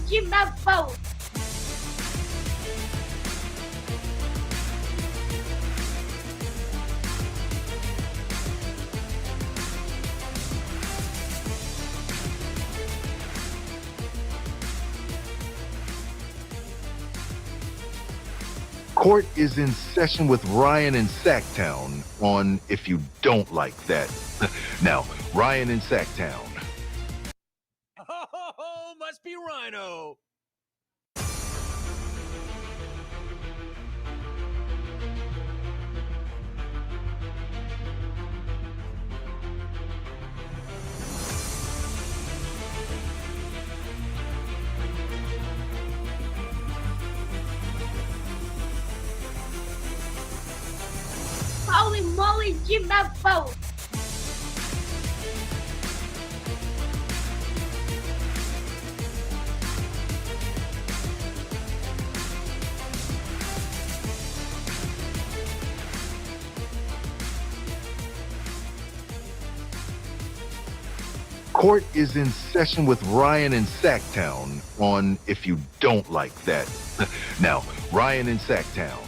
de babão. Court is in session with Ryan in Sacktown on If You Don't Like That. Now, Ryan in Sacktown. Oh, must be Ryno. Holy moly de babão. Court is in session with Ryan in Sacktown on If You Don't Like That. Now, Ryan in Sacktown.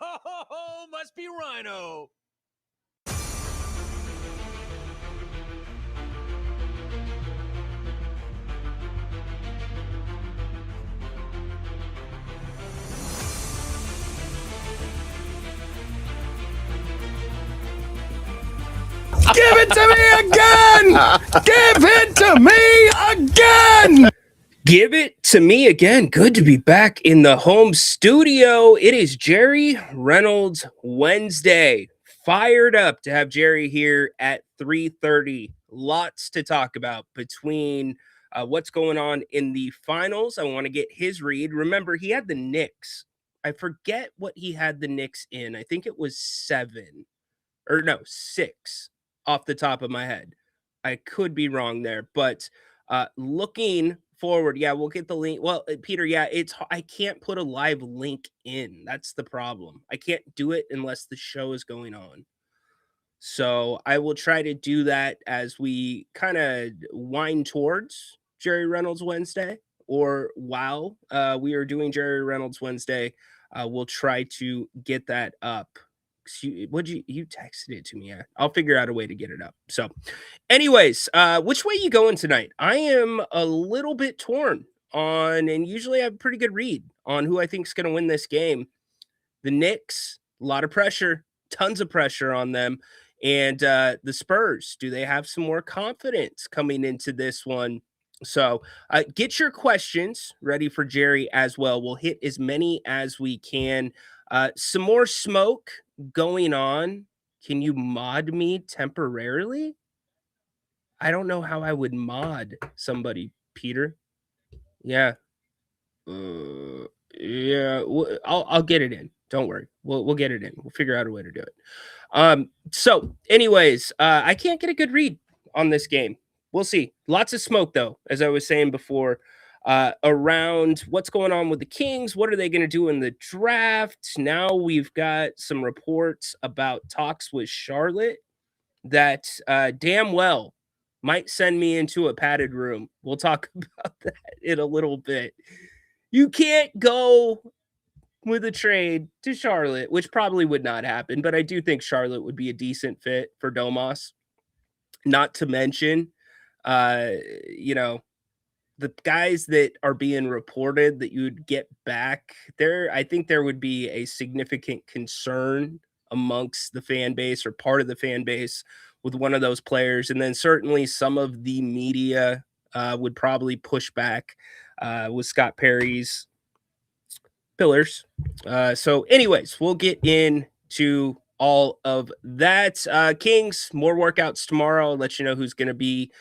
Oh, must be Ryno. Give it to me again! Give it to me again! Give it to me again. Good to be back in the home studio. It is Jerry Reynolds Wednesday. Fired up to have Jerry here at 3:30. Lots to talk about between what's going on in the finals. I want to get his read. Remember, he had the Knicks. I forget what he had the Knicks in. I think it was 6 off the top of my head. I could be wrong there, but looking forward, yeah, we'll get the link. Well, Peter, yeah, I can't put a live link in. That's the problem. I can't do it unless the show is going on. So I will try to do that as we kind of wind towards Jerry Reynolds Wednesday, or while we are doing Jerry Reynolds Wednesday, we'll try to get that up. You texted it to me? Yeah, I'll figure out a way to get it up. So anyways, which way you going tonight? I am a little bit torn on, and usually I have a pretty good read on who I think is going to win this game. The Knicks, a lot of pressure, tons of pressure on them. And the Spurs, do they have some more confidence coming into this one? So get your questions ready for Jerry as well. We'll hit as many as we can. Some more smoke going on. Can you mod me temporarily? I don't know how I would mod somebody, Peter. Yeah. Yeah, I'll get it in. Don't worry. We'll get it in. We'll figure out a way to do it. So anyways, I can't get a good read on this game. We'll see. Lots of smoke though, as I was saying before, around what's going on with the Kings. What are they going to do in the draft? Now we've got some reports about talks with Charlotte that damn well might send me into a padded room. We'll talk about that in a little bit. You can't go with a trade to Charlotte, which probably would not happen, but I do think Charlotte would be a decent fit for Domas. Not to mention, the guys that are being reported that you'd get back there, I think there would be a significant concern amongst the fan base or part of the fan base with one of those players. And then certainly some of the media would probably push back with Scott Perry's pillars. So anyways, we'll get into all of that. Kings, more workouts tomorrow. I'll let you know who's going to be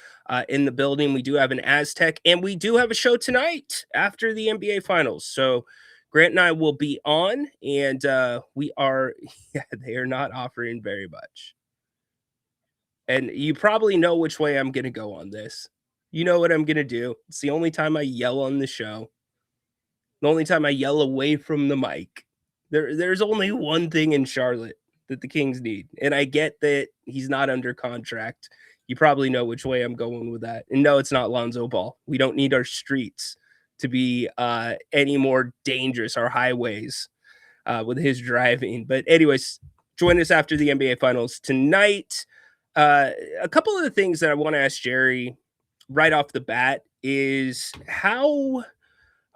in the building. We do have an Aztec, and we do have a show tonight after the NBA Finals. So Grant and I will be on, and we are, they are not offering very much. And you probably know which way I'm going to go on this. You know what I'm going to do. It's the only time I yell on the show. The only time I yell away from the mic. There's only one thing in Charlotte that the Kings need. And I get that he's not under contract. You probably know which way I'm going with that. And no, it's not Lonzo Ball. We don't need our streets to be any more dangerous, our highways with his driving. But anyways, join us after the NBA Finals tonight. A couple of the things that I want to ask Jerry right off the bat is how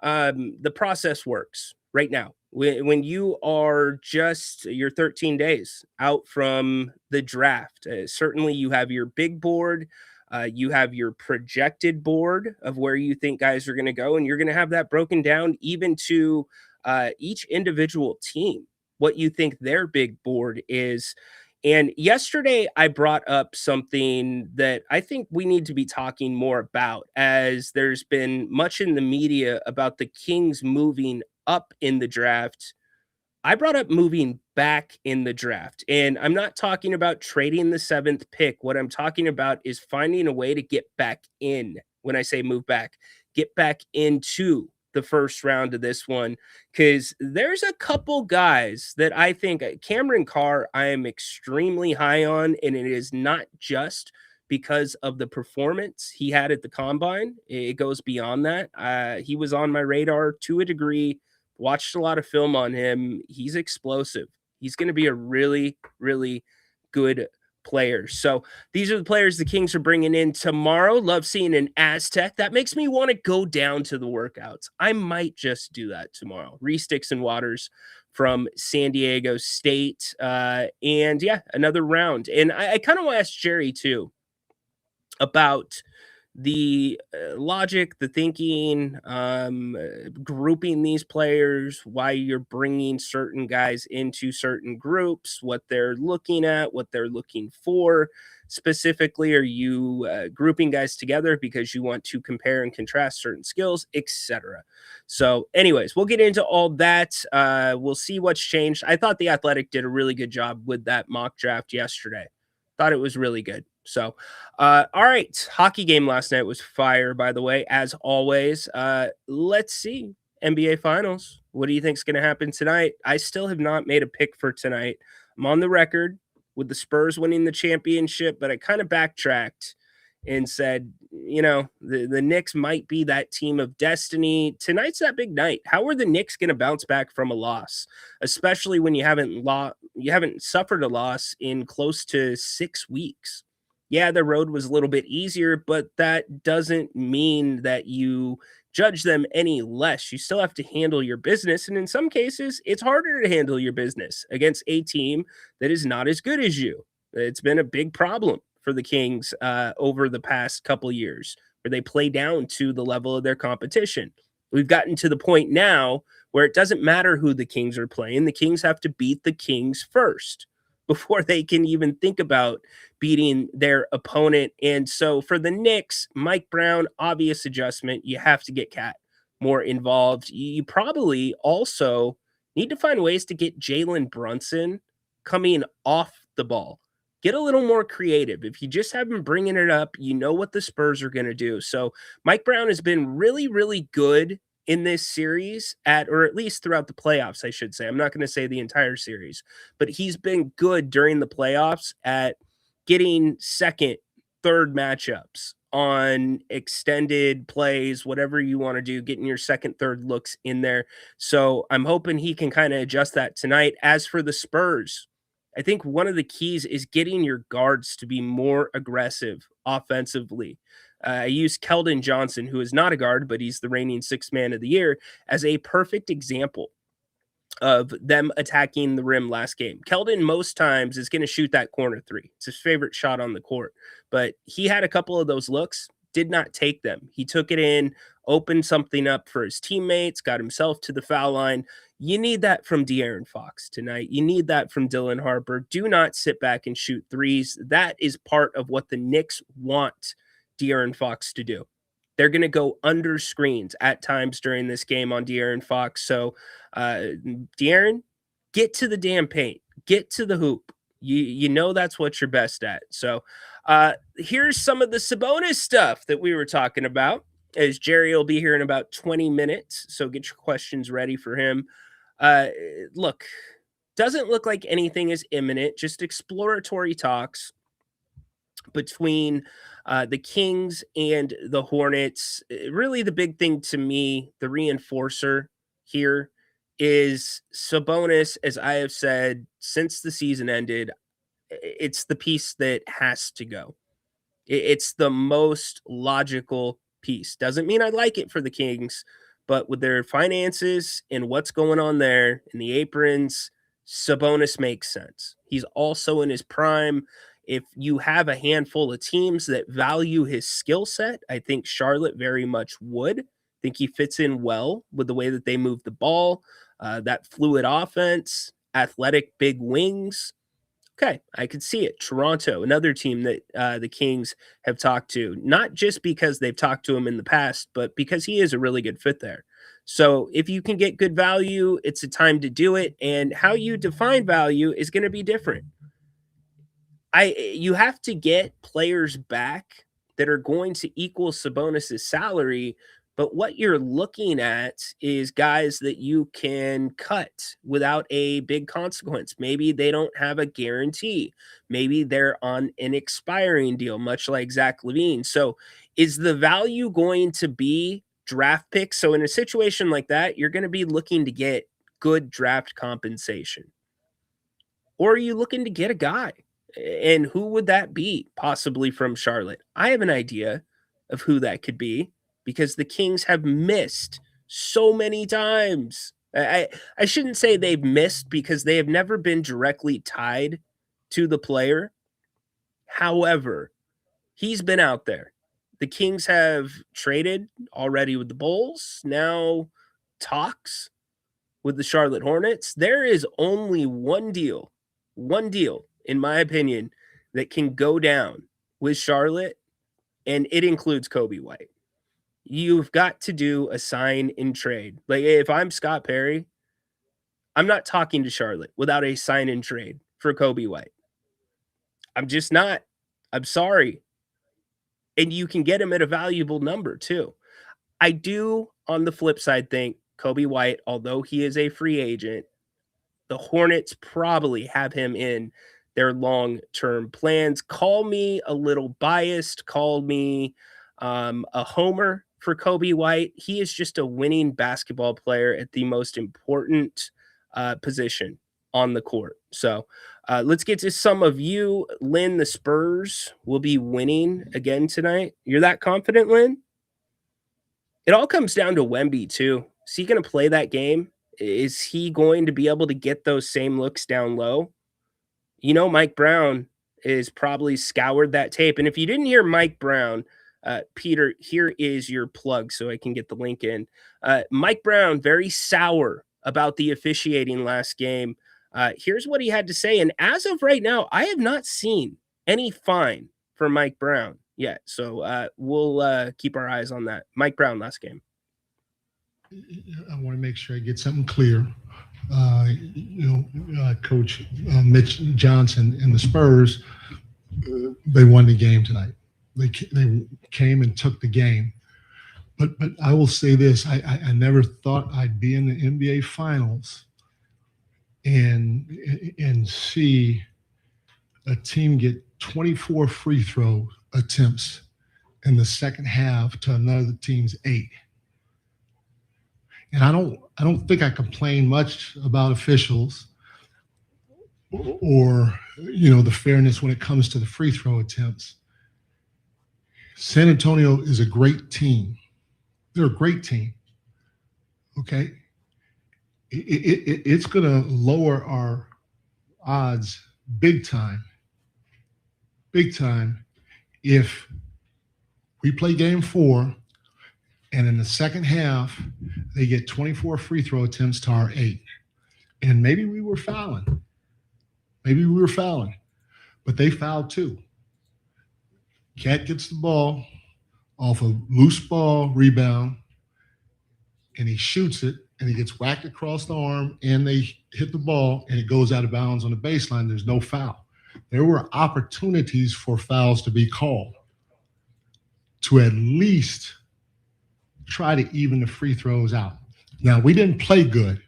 the process works right now. When you are just you're 13 days out from the draft, certainly you have your big board, you have your projected board of where you think guys are going to go, and you're going to have that broken down even to each individual team, what you think their big board is. And yesterday, I brought up something that I think we need to be talking more about, as there's been much in the media about the Kings moving up in the draft. I brought up moving back in the draft, and I'm not talking about trading the seventh pick. What I'm talking about is finding a way to get back in. When I say move back, get back into the first round of this one, because there's a couple guys that I think Cameron Carr, I am extremely high on, and it is not just because of the performance he had at the combine. It goes beyond that. He was on my radar to a degree. Watched a lot of film on him. He's explosive. He's going to be a really, really good player. So these are the players the Kings are bringing in tomorrow. Love seeing an Aztec. That makes me want to go down to the workouts. I might just do that tomorrow. Sticks and Waters from San Diego State. And yeah, another round. And I kind of want to ask Jerry too about the logic, the thinking, grouping these players, why you're bringing certain guys into certain groups, what they're looking at, what they're looking for. Specifically, are you grouping guys together because you want to compare and contrast certain skills, etc.? So, anyways, we'll get into all that. We'll see what's changed. I thought The Athletic did a really good job with that mock draft yesterday. Thought it was really good. So, all right. Hockey game last night was fire, by the way, as always. Let's see. NBA Finals. What do you think is going to happen tonight? I still have not made a pick for tonight. I'm on the record with the Spurs winning the championship, but I kind of backtracked and said, the Knicks might be that team of destiny. Tonight's that big night. How are the Knicks going to bounce back from a loss, especially when you haven't suffered a loss in close to 6 weeks? Yeah, the road was a little bit easier, but that doesn't mean that you judge them any less. You still have to handle your business. And in some cases, it's harder to handle your business against a team that is not as good as you. It's been a big problem for the Kings over the past couple years, where they play down to the level of their competition. We've gotten to the point now where it doesn't matter who the Kings are playing. The Kings have to beat the Kings first before they can even think about beating their opponent. And so for the Knicks, Mike Brown, obvious adjustment. You have to get Cat more involved. You probably also need to find ways to get Jalen Brunson coming off the ball. Get a little more creative. If you just have him bringing it up, you know what the Spurs are going to do. So Mike Brown has been really, really good in this series, or at least throughout the playoffs, I should say. I'm not going to say the entire series, but he's been good during the playoffs at getting second, third matchups on extended plays, whatever you want to do, getting your second, third looks in there. So I'm hoping he can kind of adjust that tonight. As for the Spurs, I think one of the keys is getting your guards to be more aggressive offensively. I use Keldon Johnson, who is not a guard, but he's the reigning sixth man of the year, as a perfect example of them attacking the rim last game. Keldon most times is going to shoot that corner three. It's his favorite shot on the court, but he had a couple of those looks, did not take them. He took it in, opened something up for his teammates, got himself to the foul line. You need that from De'Aaron Fox tonight. You need that from Dylan Harper. Do not sit back and shoot threes. That is part of what the Knicks want De'Aaron Fox to do. They're going to go under screens at times during this game on De'Aaron Fox. So, De'Aaron, get to the damn paint. Get to the hoop. You know that's what you're best at. So, here's some of the Sabonis stuff that we were talking about, as Jerry will be here in about 20 minutes. So get your questions ready for him. Look, doesn't look like anything is imminent, just exploratory talks. between the Kings and the Hornets. Really, the big thing to me, the reinforcer here, is Sabonis. As I have said since the season ended, it's the piece that has to go. It's the most logical piece. Doesn't mean I like it for the Kings, but with their finances and what's going on there in the aprons, Sabonis makes sense. He's also in his prime. If you have a handful of teams that value his skill set, I think Charlotte very much would. I think he fits in well with the way that they move the ball, that fluid offense, athletic big wings. Okay, I could see it. Toronto, another team that the Kings have talked to, not just because they've talked to him in the past, but because he is a really good fit there. So if you can get good value, it's a time to do it. And how you define value is going to be different. You have to get players back that are going to equal Sabonis's salary, but what you're looking at is guys that you can cut without a big consequence. Maybe they don't have a guarantee. Maybe they're on an expiring deal, much like Zach LaVine. So is the value going to be draft picks? So in a situation like that, you're going to be looking to get good draft compensation. Or are you looking to get a guy? And who would that be? Possibly from Charlotte. I have an idea of who that could be because the Kings have missed so many times. I shouldn't say they've missed because they have never been directly tied to the player. However, he's been out there. The Kings have traded already with the Bulls, now talks with the Charlotte Hornets. There is only one deal, in my opinion, that can go down with Charlotte, and it includes Kobe White. You've got to do a sign and trade. Like if I'm Scott Perry, I'm not talking to Charlotte without a sign and trade for Kobe White. I'm just not. I'm sorry. And you can get him at a valuable number too. I do, on the flip side, think Kobe White, although he is a free agent, the Hornets probably have him in their long-term plans. Call me a little biased. Call me a homer for Kobe White. He is just a winning basketball player at the most important position on the court. So let's get to some of you. Lynn, the Spurs will be winning again tonight. You're that confident, Lynn? It all comes down to Wemby, too. Is he going to play that game? Is he going to be able to get those same looks down low? You know, Mike Brown is probably scoured that tape. And if you didn't hear Mike Brown, Peter, here is your plug so I can get the link in. Mike Brown, very sour about the officiating last game. Here's what he had to say. And as of right now, I have not seen any fine for Mike Brown yet. So we'll keep our eyes on that. Mike Brown last game. I want to make sure I get something clear. Coach Mitch Johnson and the Spurs, they won the game tonight. They came and took the game. But I will say this: I never thought I'd be in the NBA Finals and see a team get 24 free throw attempts in the second half to another team's 8. And I don't think I complain much about officials or the fairness when it comes to the free throw attempts. San Antonio is a great team. They're a great team. Okay, it's going to lower our odds big time if we play game 4. And in the second half, they get 24 free throw attempts to our 8. And maybe we were fouling. But they fouled too. Cat gets the ball off a loose ball rebound, and he shoots it, and he gets whacked across the arm, and they hit the ball, and it goes out of bounds on the baseline. There's no foul. There were opportunities for fouls to be called to at least try to even the free throws out. Now, we didn't play good.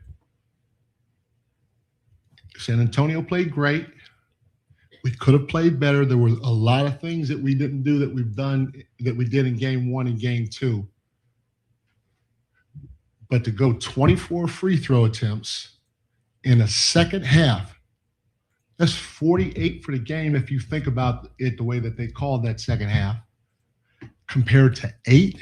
San Antonio played great. We could have played better. There were a lot of things that we didn't do that we did in game 1 and game 2. But to go 24 free throw attempts in a second half, that's 48 for the game if you think about it the way that they called that second half, compared to 8.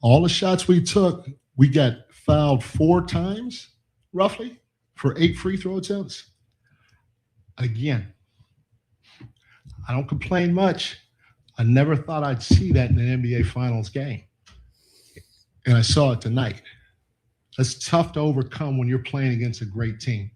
All the shots we took, we got fouled 4 times, roughly, for 8 free throw attempts. Again, I don't complain much. I never thought I'd see that in an NBA Finals game. And I saw it tonight. That's tough to overcome when you're playing against a great team.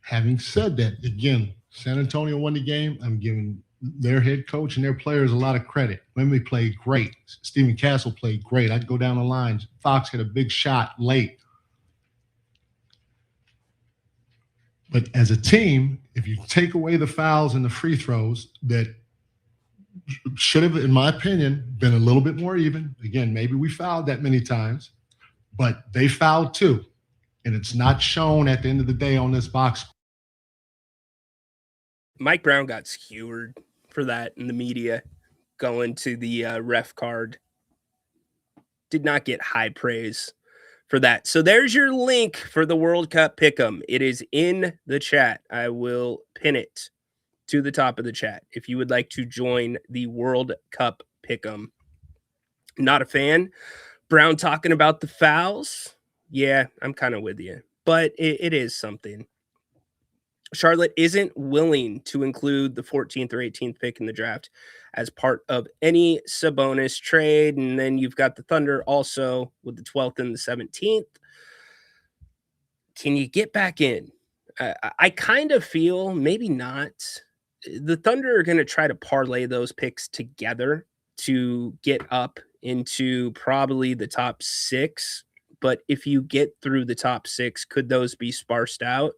Having said that, again, San Antonio won the game. I'm giving their head coach and their players a lot of credit. Wemby played great. Stephen Castle played great. I'd go down the lines. Fox had a big shot late. But as a team, if you take away the fouls and the free throws that should have, in my opinion, been a little bit more even. Again, maybe we fouled that many times, but they fouled too. And it's not shown at the end of the day on this box. Mike Brown got skewered for that in the media, going to the ref card. Did not get high praise for that. So there's your link for the World Cup Pick'em. It is in the chat. I will pin it to the top of the chat if you would like to join the World Cup Pick'em. Not a fan. Brown talking about the fouls. Yeah, I'm kind of with you, but it is something. Charlotte isn't willing to include the 14th or 18th pick in the draft as part of any Sabonis trade. And then you've got the Thunder also with the 12th and the 17th. Can you get back in? I kind of feel, maybe not, the Thunder are going to try to parlay those picks together to get up into probably the top 6. But if you get through the top 6, could those be sparsed out?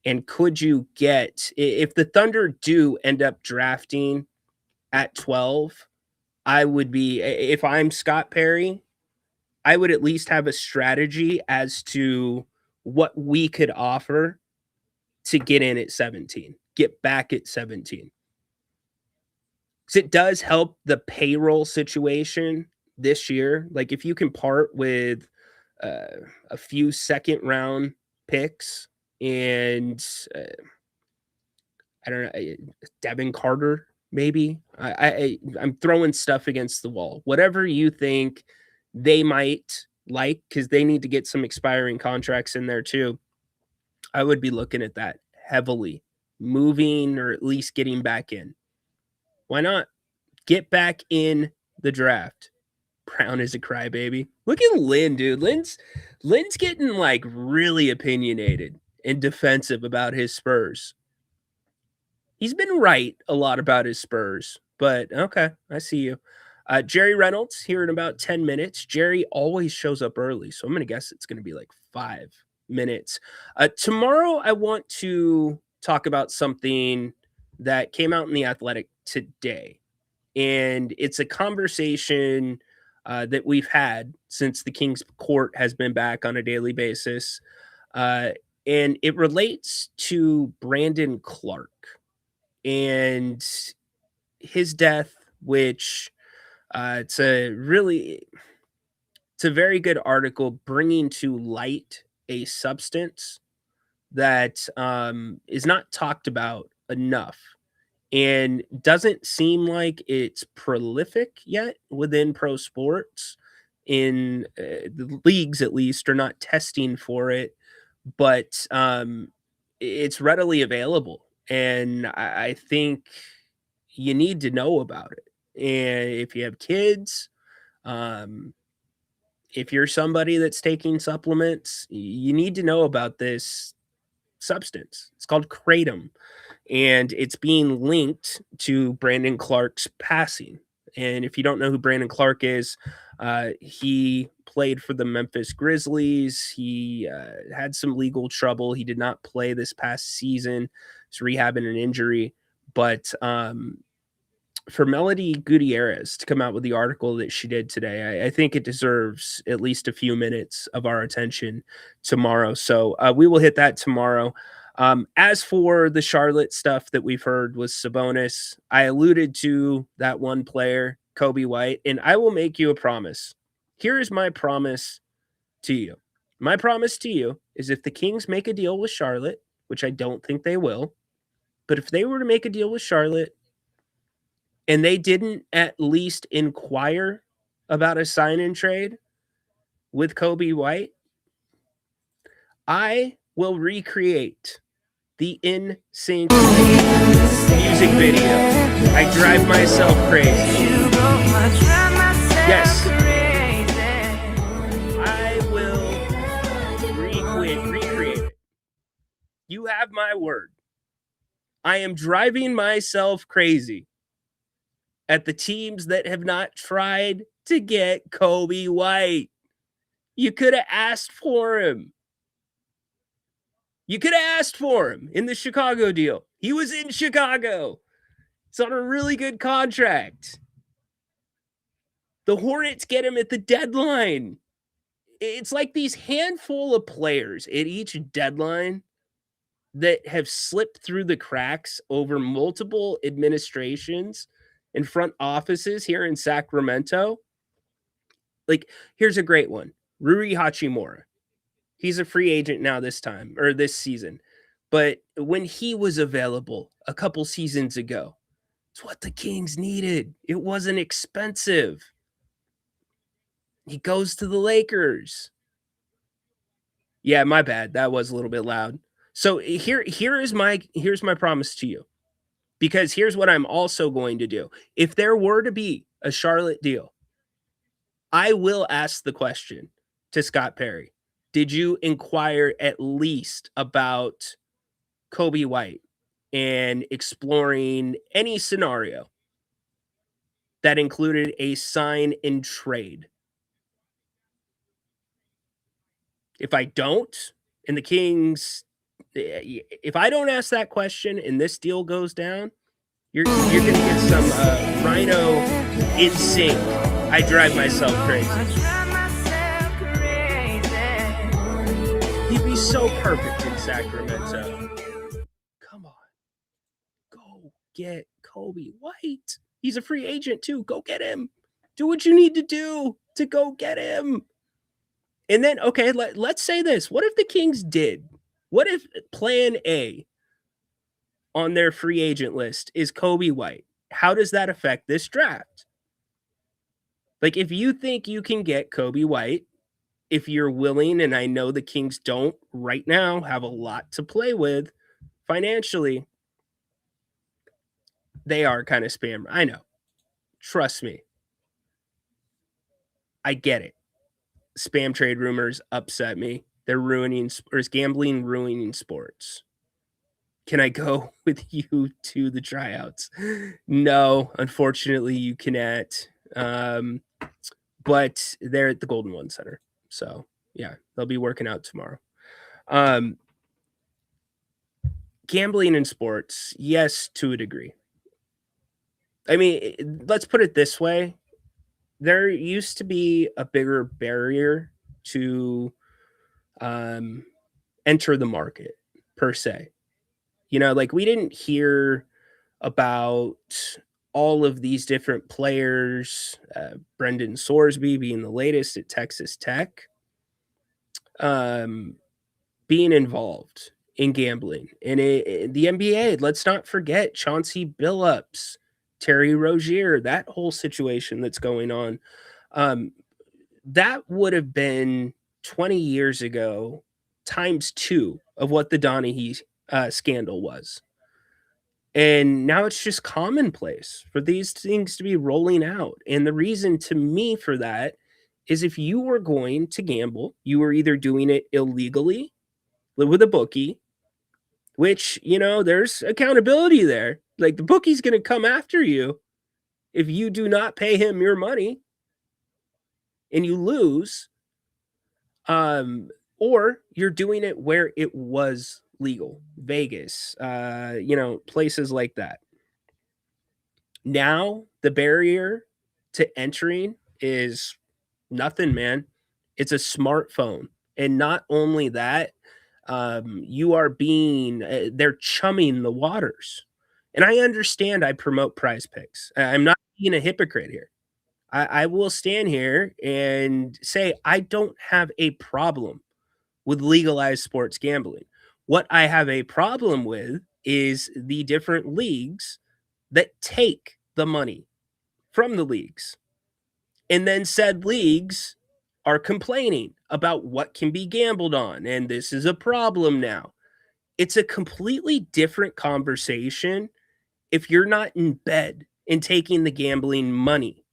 And could you get, if the Thunder do end up drafting at 12, I would be, if I'm Scott Perry, I would at least have a strategy as to what we could offer to get in at 17, get back at 17. Because it does help the payroll situation this year. Like if you can part with a few second round picks and I don't know, Devin Carter, maybe. I'm throwing stuff against the wall. Whatever you think they might like, because they need to get some expiring contracts in there too. I would be looking at that heavily, moving or at least getting back in. Why not? Get back in the draft. Brown is a crybaby. Look at Lynn, dude. Lynn's getting like really opinionated and defensive about his Spurs. He's been right a lot about his Spurs, but okay, I see you. Jerry Reynolds here in about 10 minutes. Jerry always shows up early, so I'm going to guess it's going to be like 5 minutes. Tomorrow, I want to talk about something that came out in The Athletic today, and it's a conversation that we've had since the King's Court has been back on a daily basis, and it relates to Brandon Clark and his death, which it's a very good article bringing to light a substance that is not talked about enough and doesn't seem like it's prolific yet within pro sports. In the leagues, at least, are not testing for it, but it's readily available. And I think you need to know about it. And if you have kids, if you're somebody that's taking supplements, you need to know about this substance. It's called kratom, and it's being linked to Brandon Clark's passing. And if you don't know who Brandon Clark is, he played for the Memphis Grizzlies. He had some legal trouble. He did not play this past season. He's rehabbing an injury. But for Melody Gutierrez to come out with the article that she did today, I think it deserves at least a few minutes of our attention tomorrow. So we will hit that tomorrow. As for the Charlotte stuff that we've heard with Sabonis, I alluded to that one player, Kobe White, and I will make you a promise. Here is my promise to you. My promise to you is if the Kings make a deal with Charlotte, which I don't think they will, but if they were to make a deal with Charlotte and they didn't at least inquire about a sign and trade with Kobe White, I will recreate the In Sync music video. I drive myself crazy. Yes. I will recreate it. You have my word. I am driving myself crazy at the teams that have not tried to get Kobe White. You could have asked for him. You could have asked for him in the Chicago deal. He was in Chicago. He's on a really good contract. The Hornets get him at the deadline. It's like these handful of players at each deadline that have slipped through the cracks over multiple administrations and front offices here in Sacramento. Like, here's a great one. Rui Hachimura. He's a free agent now this season. But when he was available a couple seasons ago, it's what the Kings needed. It wasn't expensive. He goes to the Lakers. Yeah, my bad. That was a little bit loud. So here's my promise to you. Because here's what I'm also going to do. If there were to be a Charlotte deal, I will ask the question to Scott Perry. Did you inquire at least about Kobe White and exploring any scenario that included a sign and trade? If I don't, and the Kings, if I don't ask that question and this deal goes down, you're going to get some Ryno in sync. I drive myself crazy. He'd be so perfect in Sacramento. Come on. Go get Kobe White. He's a free agent too. Go get him. Do what you need to do to go get him. And then, okay, let's say this. What if the Kings did? What if plan A on their free agent list is Kobe White? How does that affect this draft? Like, if you think you can get Kobe White, if you're willing, and I know the Kings don't right now have a lot to play with financially, they are kind of spam. I know. Trust me. I get it. Spam trade rumors upset me. They're ruining, or is gambling ruining sports? Can I go with you to the tryouts? No, unfortunately, you cannot. But they're at the Golden One Center. So, yeah, they'll be working out tomorrow. Gambling in sports, yes, to a degree. I mean, let's put it this way. There used to be a bigger barrier to enter the market, per se. You know, like, we didn't hear about all of these different players, Brendan Sorsby being the latest at Texas Tech, being involved in gambling. And the NBA, let's not forget Chauncey Billups, Terry Rozier, that whole situation that's going on. That would have been 20 years ago times 2 of what the Donaghy scandal was. And now it's just commonplace for these things to be rolling out. And the reason to me for that is if you were going to gamble, you were either doing it illegally with a bookie, which, you know, there's accountability there. Like, the bookie's going to come after you if you do not pay him your money and you lose, or you're doing it where it was legal. Vegas, you know, places like that. Now the barrier to entering is nothing, man. It's a smartphone. And not only that, You are being, they're chumming the waters. And I understand I promote Prize Picks. I'm not being a hypocrite here. I will stand here and say I don't have a problem with legalized sports gambling. What I have a problem with is the different leagues that take the money from the leagues. And then said leagues are complaining about what can be gambled on. And this is a problem now. It's a completely different conversation if you're not in bed and taking the gambling money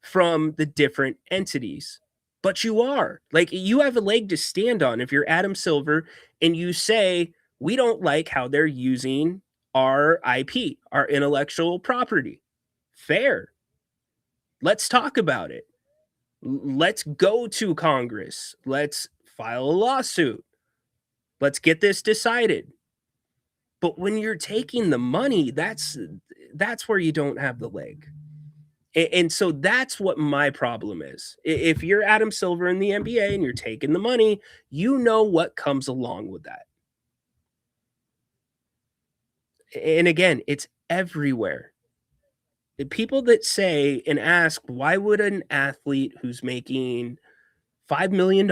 from the different entities. But you are. Like, you have a leg to stand on if you're Adam Silver and you say, we don't like how they're using our IP, our intellectual property. Fair. Let's talk about it. Let's go to Congress. Let's file a lawsuit. Let's get this decided. But when you're taking the money, that's where you don't have the leg. And so that's what my problem is. If you're Adam Silver in the NBA and you're taking the money, you know what comes along with that. And again, it's everywhere. People that say and ask, why would an athlete who's making $5 million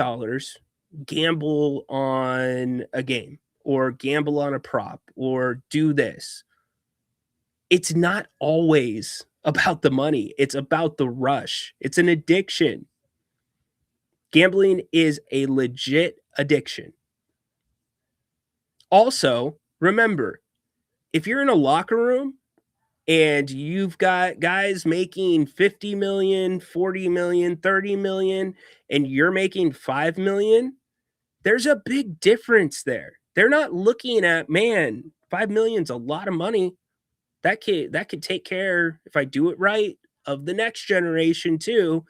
gamble on a game or gamble on a prop or do this? It's not always about the money. It's about the rush. It's an addiction. Gambling is a legit addiction. Also, remember, if you're in a locker room and you've got guys making 50 million, 40 million, 30 million, and you're making 5 million, there's a big difference there. They're not looking at, man, 5 million's a lot of money. That could take care, if I do it right, of the next generation too.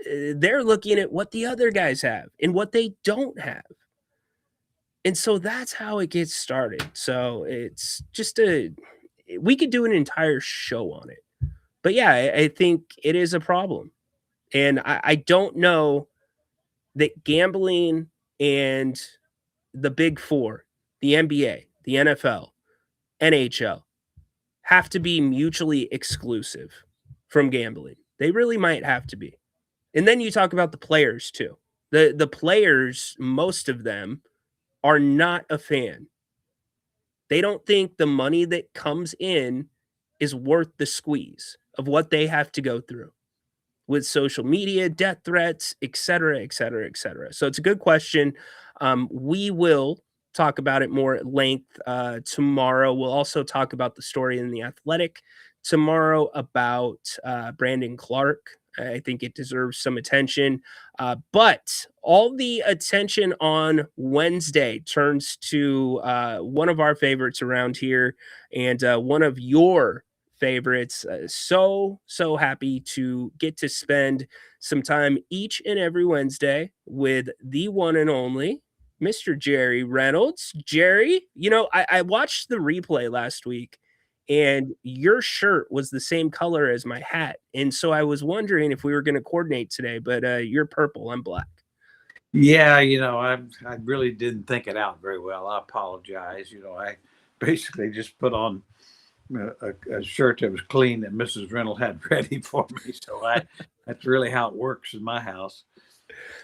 They're looking at what the other guys have and what they don't have. And so that's how it gets started. So it's just we could do an entire show on it. But yeah, I think it is a problem. And I don't know that gambling and the big four, the NBA, the NFL, NHL, have to be mutually exclusive from gambling. They really might have to be. And then you talk about the players too. The players, most of them, are not a fan. They don't think the money that comes in is worth the squeeze of what they have to go through with social media, death threats, et cetera, et cetera, et cetera. So it's a good question. We will talk about it more at length tomorrow. We'll also talk about the story in The Athletic tomorrow about Brandon Clark. I think it deserves some attention. But all the attention on Wednesday turns to one of our favorites around here and one of your favorites. So happy to get to spend some time each and every Wednesday with the one and only Mr. Jerry Reynolds. Jerry, I watched the replay last week and your shirt was the same color as my hat. And so I was wondering if we were going to coordinate today, but you're purple, I'm black. Yeah, I really didn't think it out very well. I apologize. I basically just put on a shirt that was clean that Mrs. Reynolds had ready for me. So that's really how it works in my house.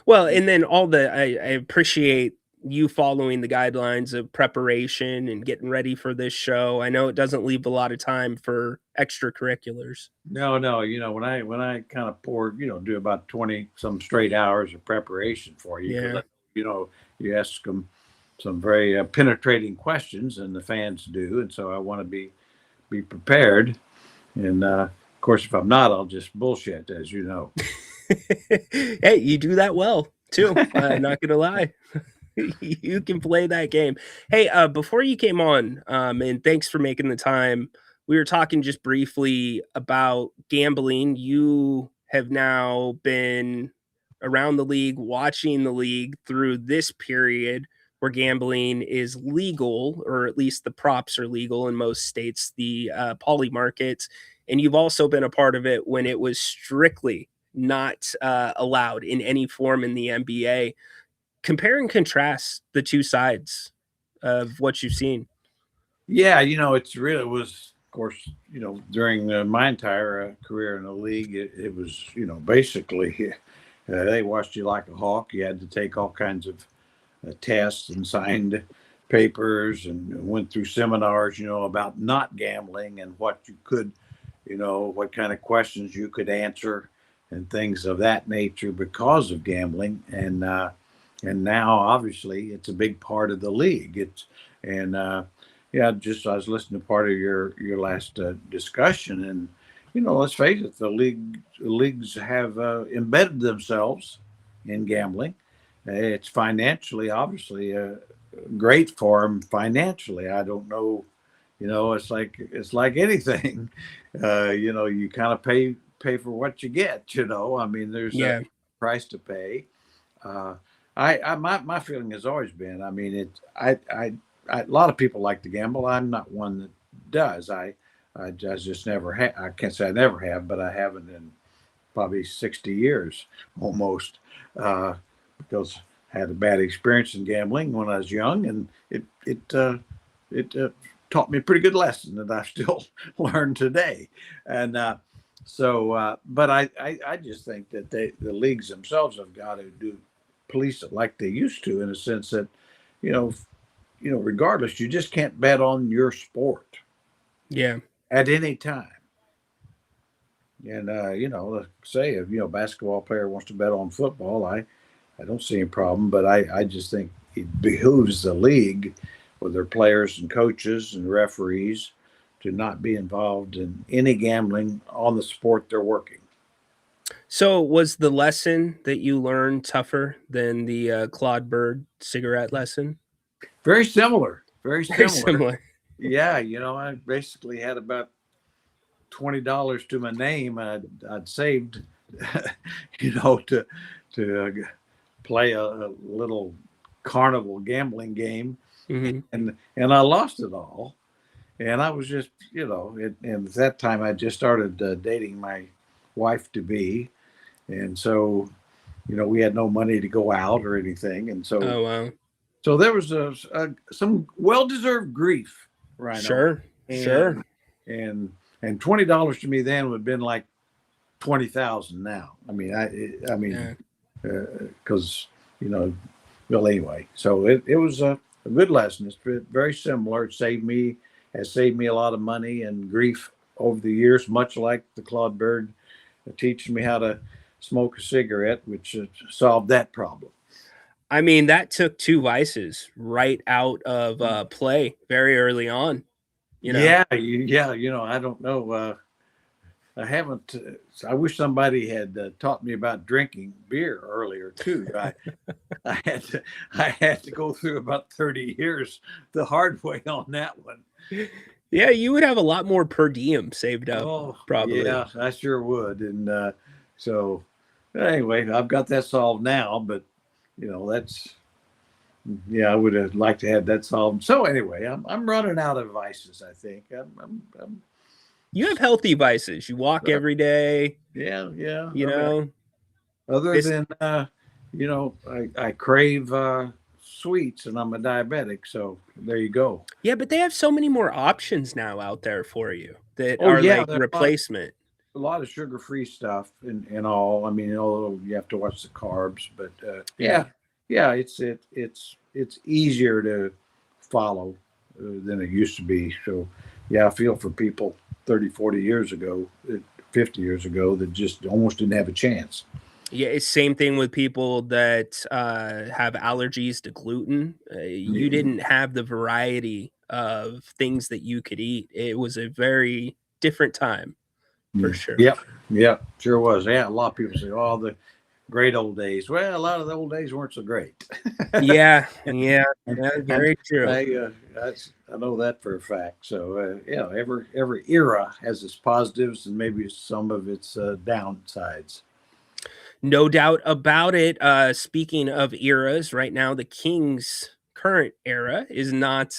Well, and then I appreciate you following the guidelines of preparation and getting ready for this show. I know it doesn't leave a lot of time for extracurriculars. No, when I kind of pour, do about 20 some straight hours of preparation for you. Yeah. You ask them some very penetrating questions, and the fans do, and so I want to be prepared. And of course, if I'm not, I'll just bullshit, as you know. Hey, you do that well too. Not gonna lie. You can play that game. Hey, before you came on, and thanks for making the time, we were talking just briefly about gambling. You have now been around the league, watching the league through this period where gambling is legal, or at least the props are legal in most states, the poly markets. And you've also been a part of it when it was strictly not allowed in any form in the NBA. Compare and contrast the two sides of what you've seen. Yeah, it really was, of course, during my entire career in the league, it was, basically they watched you like a hawk. You had to take all kinds of tests and signed papers and went through seminars, about not gambling and what you could, what kind of questions you could answer and things of that nature because of gambling. And now obviously it's a big part of the league. Just I was listening to part of your last discussion, and let's face it, the leagues have embedded themselves in gambling. It's financially, obviously, great for them financially. I don't know, it's like anything, you kind of pay for what you get. I mean, there's a price to pay. My feeling has always been, I mean, a lot of people like to gamble. I'm not one that does. I just never have. I can't say I never have, but I haven't in probably 60 years almost, because I had a bad experience in gambling when I was young, and it taught me a pretty good lesson that I still learn today. And but I just think that the leagues themselves have got to police it like they used to, in a sense that, regardless, you just can't bet on your sport. Yeah. At any time. And, let's say if, a basketball player wants to bet on football, I don't see any problem, but I just think it behooves the league with their players and coaches and referees to not be involved in any gambling on the sport they're working. So was the lesson that you learned tougher than the Claude Bird cigarette lesson? Very similar. Very similar. Yeah, I basically had about $20 to my name. I'd saved, to play a little carnival gambling game, and I lost it all. And I was just, and at that time I just started dating my wife to be, and so, we had no money to go out or anything, and so. Oh wow. So there was some well-deserved grief, right? Sure. And $20 to me then would have been like 20,000 now. I mean, because well, anyway. So it was a good lesson. It's very similar. It has saved me a lot of money and grief over the years, much like the Claude Bird teaching me how to smoke a cigarette, which solved that problem. I mean, that took two vices right out of play very early on. Yeah. I don't know. I haven't. I wish somebody had taught me about drinking beer earlier too. I had to go through about 30 years the hard way on that one. Yeah, you would have a lot more per diem saved up. Oh, probably. Yeah, I sure would. And so anyway, I've got that solved now. But I would have liked to have that solved. So anyway, I'm running out of vices. I think you have healthy vices. You walk every day. Yeah. Other than I crave sweets, and I'm a diabetic. So there you go. Yeah, but they have so many more options now out there for you that are like replacement. A lot of sugar-free stuff and all. I mean, although you have to watch the carbs, but it's easier to follow than it used to be. So yeah, I feel for people 30, 40 years ago, 50 years ago that just almost didn't have a chance. Yeah, it's same thing with people that have allergies to gluten. You didn't have the variety of things that you could eat. It was a very different time. For sure. Yep, sure was. Yeah, a lot of people say, "Oh, the great old days." Well, a lot of the old days weren't so great. yeah, very true. I know that for a fact. So, every era has its positives and maybe some of its downsides. No doubt about it. Speaking of eras, right now the Kings' current era is not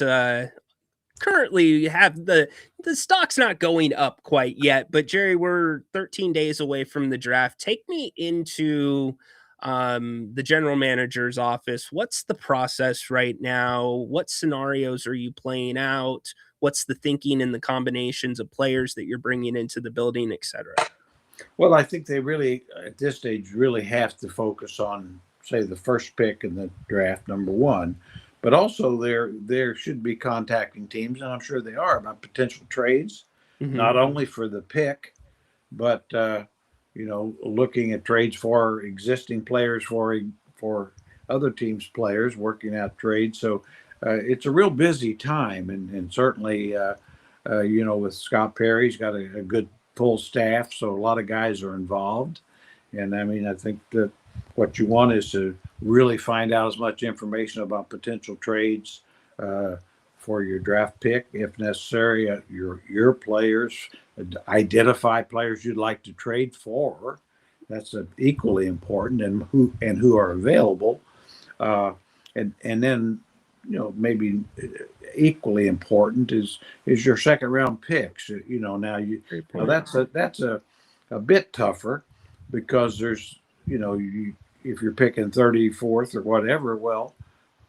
currently have the stock's not going up quite yet, but Jerry, we're 13 days away from the draft. Take me into the general manager's office. What's the process right now? What scenarios are you playing out? What's the thinking and the combinations of players that you're bringing into the building, et cetera? Well, I think they really, at this stage, really have to focus on, say, the first pick in the draft, number one. But also, there should be contacting teams, and I'm sure they are, about potential trades, not only for the pick, but looking at trades for existing players, for other teams' players, working out trades. So it's a real busy time, and certainly, with Scott Perry, he's got a good full staff, so a lot of guys are involved. And I mean, I think that what you want is to really find out as much information about potential trades for your draft pick, if necessary. Your players, identify players you'd like to trade for. That's equally important, and who are available, and then maybe equally important is your second round picks. Now that's a bit tougher, because there's if you're picking 34th or whatever, well,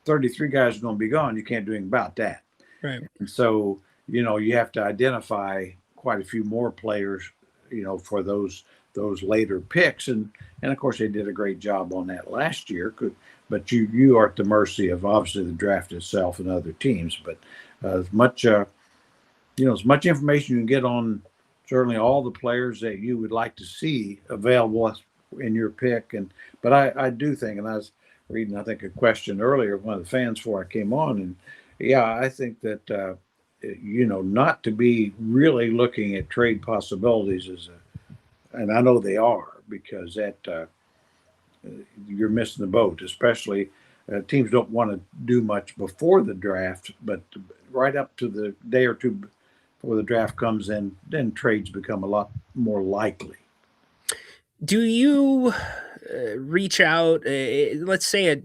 33 guys are going to be gone. You can't do anything about that. Right. And so you have to identify quite a few more players for those later picks, and of course they did a great job on that last year. But you are at the mercy of, obviously, the draft itself and other teams. But as much information you can get on certainly all the players that you would like to see available in your pick. But I do think, and I was reading, I think, a question earlier of one of the fans before I came on, and yeah, I think that not to be really looking at trade possibilities and I know they are, because that you're missing the boat. Especially teams don't want to do much before the draft, but right up to the day or two before the draft comes in, then trades become a lot more likely. Do you reach out? Let's say a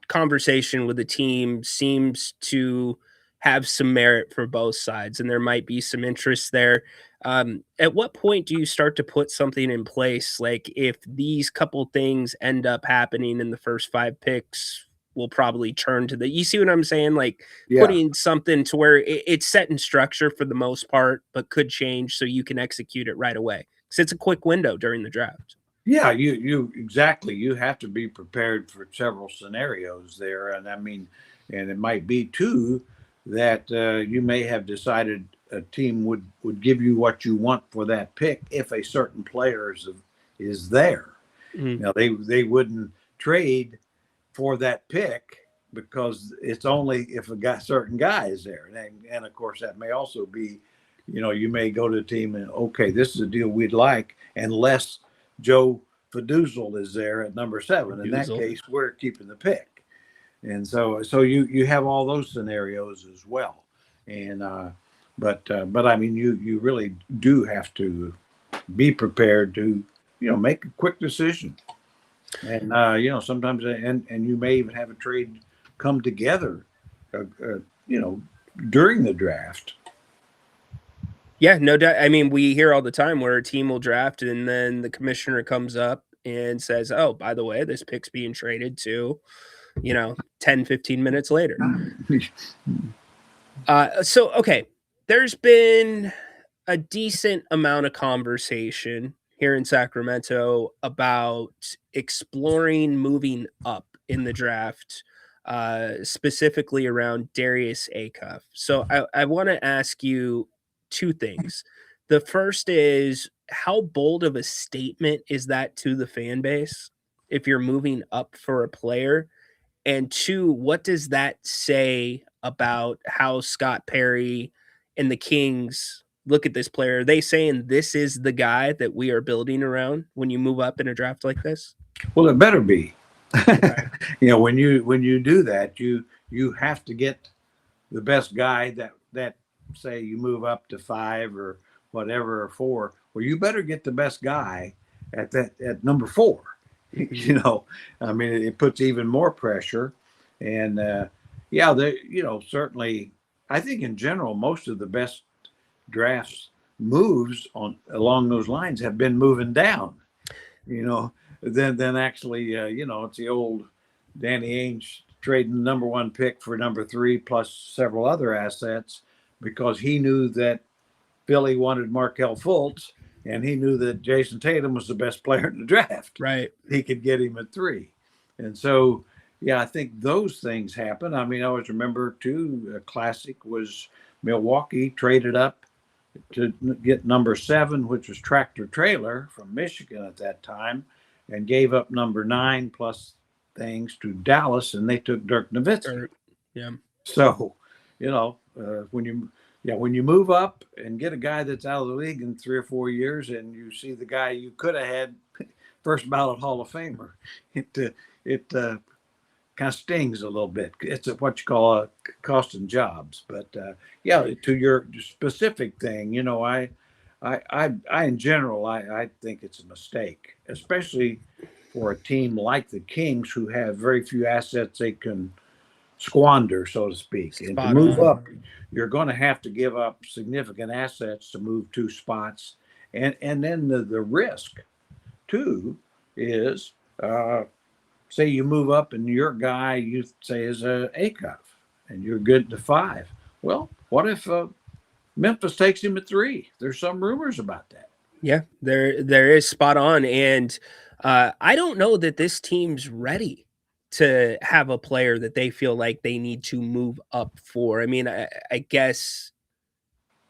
conversation with a team seems to have some merit for both sides, and there might be some interest there. At what point do you start to put something in place? Like, if these couple things end up happening in the first 5 picks, we'll probably turn to you see what I'm saying? Like, putting something to where it's set in structure for the most part, but could change so you can execute it right away. Because it's a quick window during the draft. Yeah, you exactly. You have to be prepared for several scenarios there. And I mean, and it might be too that you may have decided a team would give you what you want for that pick if a certain player is there. Mm-hmm. Now they wouldn't trade for that pick because it's only if certain guy is there. And of course that may also be, you may go to a team and, okay, this is a deal we'd like, unless Joe Fiduzel is there at number 7. In that case, we're keeping the pick. And so you have all those scenarios as well. And but I mean, you really do have to be prepared to make a quick decision. And sometimes and you may even have a trade come together during the draft. Yeah, no doubt. I mean, we hear all the time where a team will draft and then the commissioner comes up and says, oh, by the way, this pick's being traded to, 10, 15 minutes later. So, okay, there's been a decent amount of conversation here in Sacramento about exploring moving up in the draft, specifically around Darius Acuff. So I want to ask you 2 things. The first is, how bold of a statement is that to the fan base if you're moving up for a player? And 2, what does that say about how Scott Perry and the Kings look at this player? Are they saying this is the guy that we are building around when you move up in a draft like this? Well, it better be. When you do that, you have to get the best guy that say you move up to 5 or whatever, or 4. Well, you better get the best guy at number 4. I mean, it puts even more pressure. And certainly, I think in general, most of the best drafts moves along those lines have been moving down. than actually, it's the old Danny Ainge trading the number 1 pick for number 3 plus several other assets because he knew that Philly wanted Markelle Fultz, and he knew that Jason Tatum was the best player in the draft. Right. He could get him at 3. And so, yeah, I think those things happen. I mean, I always remember, too, a classic was Milwaukee traded up to get number 7, which was Tractor Trailer from Michigan at that time, and gave up number 9 plus things to Dallas, and they took Dirk Nowitzki. Yeah. So, when you move up and get a guy that's out of the league in 3 or 4 years, and you see the guy you could have had first ballot Hall of Famer, it kind of stings a little bit. It's what you call a costing jobs. But to your specific thing, I in general, I think it's a mistake, especially for a team like the Kings, who have very few assets they can squander, so to speak. And to move up, you're going to have to give up significant assets to move 2 spots. And then the risk, too, is say you move up and your guy you say is a A-cup and you're good to 5. Well, what if Memphis takes him at 3? There's some rumors about that. Yeah, there is spot on. And I don't know that this team's ready to have a player that they feel like they need to move up for. I mean, I guess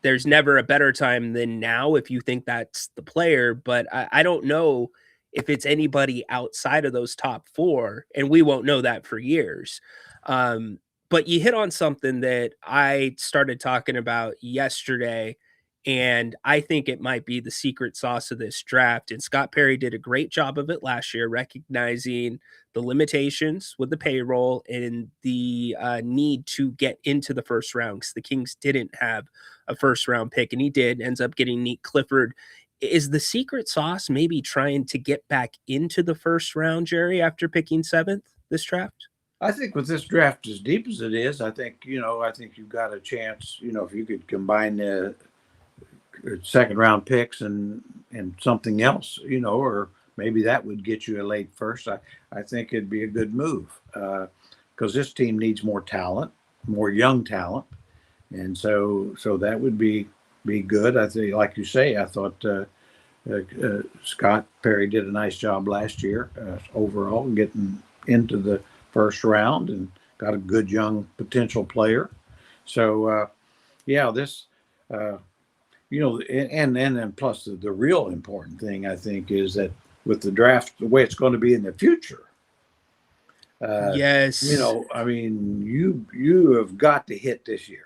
there's never a better time than now if you think that's the player, but I don't know if it's anybody outside of those top 4, and we won't know that for years. But you hit on something that I started talking about yesterday, and I think it might be the secret sauce of this draft. And Scott Perry did a great job of it last year, recognizing the limitations with the payroll and the need to get into the first round, because the Kings didn't have a first round pick, and he ends up getting Nate Clifford. Is the secret sauce maybe trying to get back into the first round, Jerry, after picking 7th this draft? I think with this draft as deep as it is, I think you've got a chance, if you could combine the second round picks and something else, or maybe that would get you a late first. I think it'd be a good move because this team needs more talent, more young talent. And so that would be good. I think, like you say, I thought Scott Perry did a nice job last year overall, getting into the first round and got a good young potential player. So, this, and then plus the real important thing, I think, is that with the draft, the way it's going to be in the future. Yes. I mean, you have got to hit this year.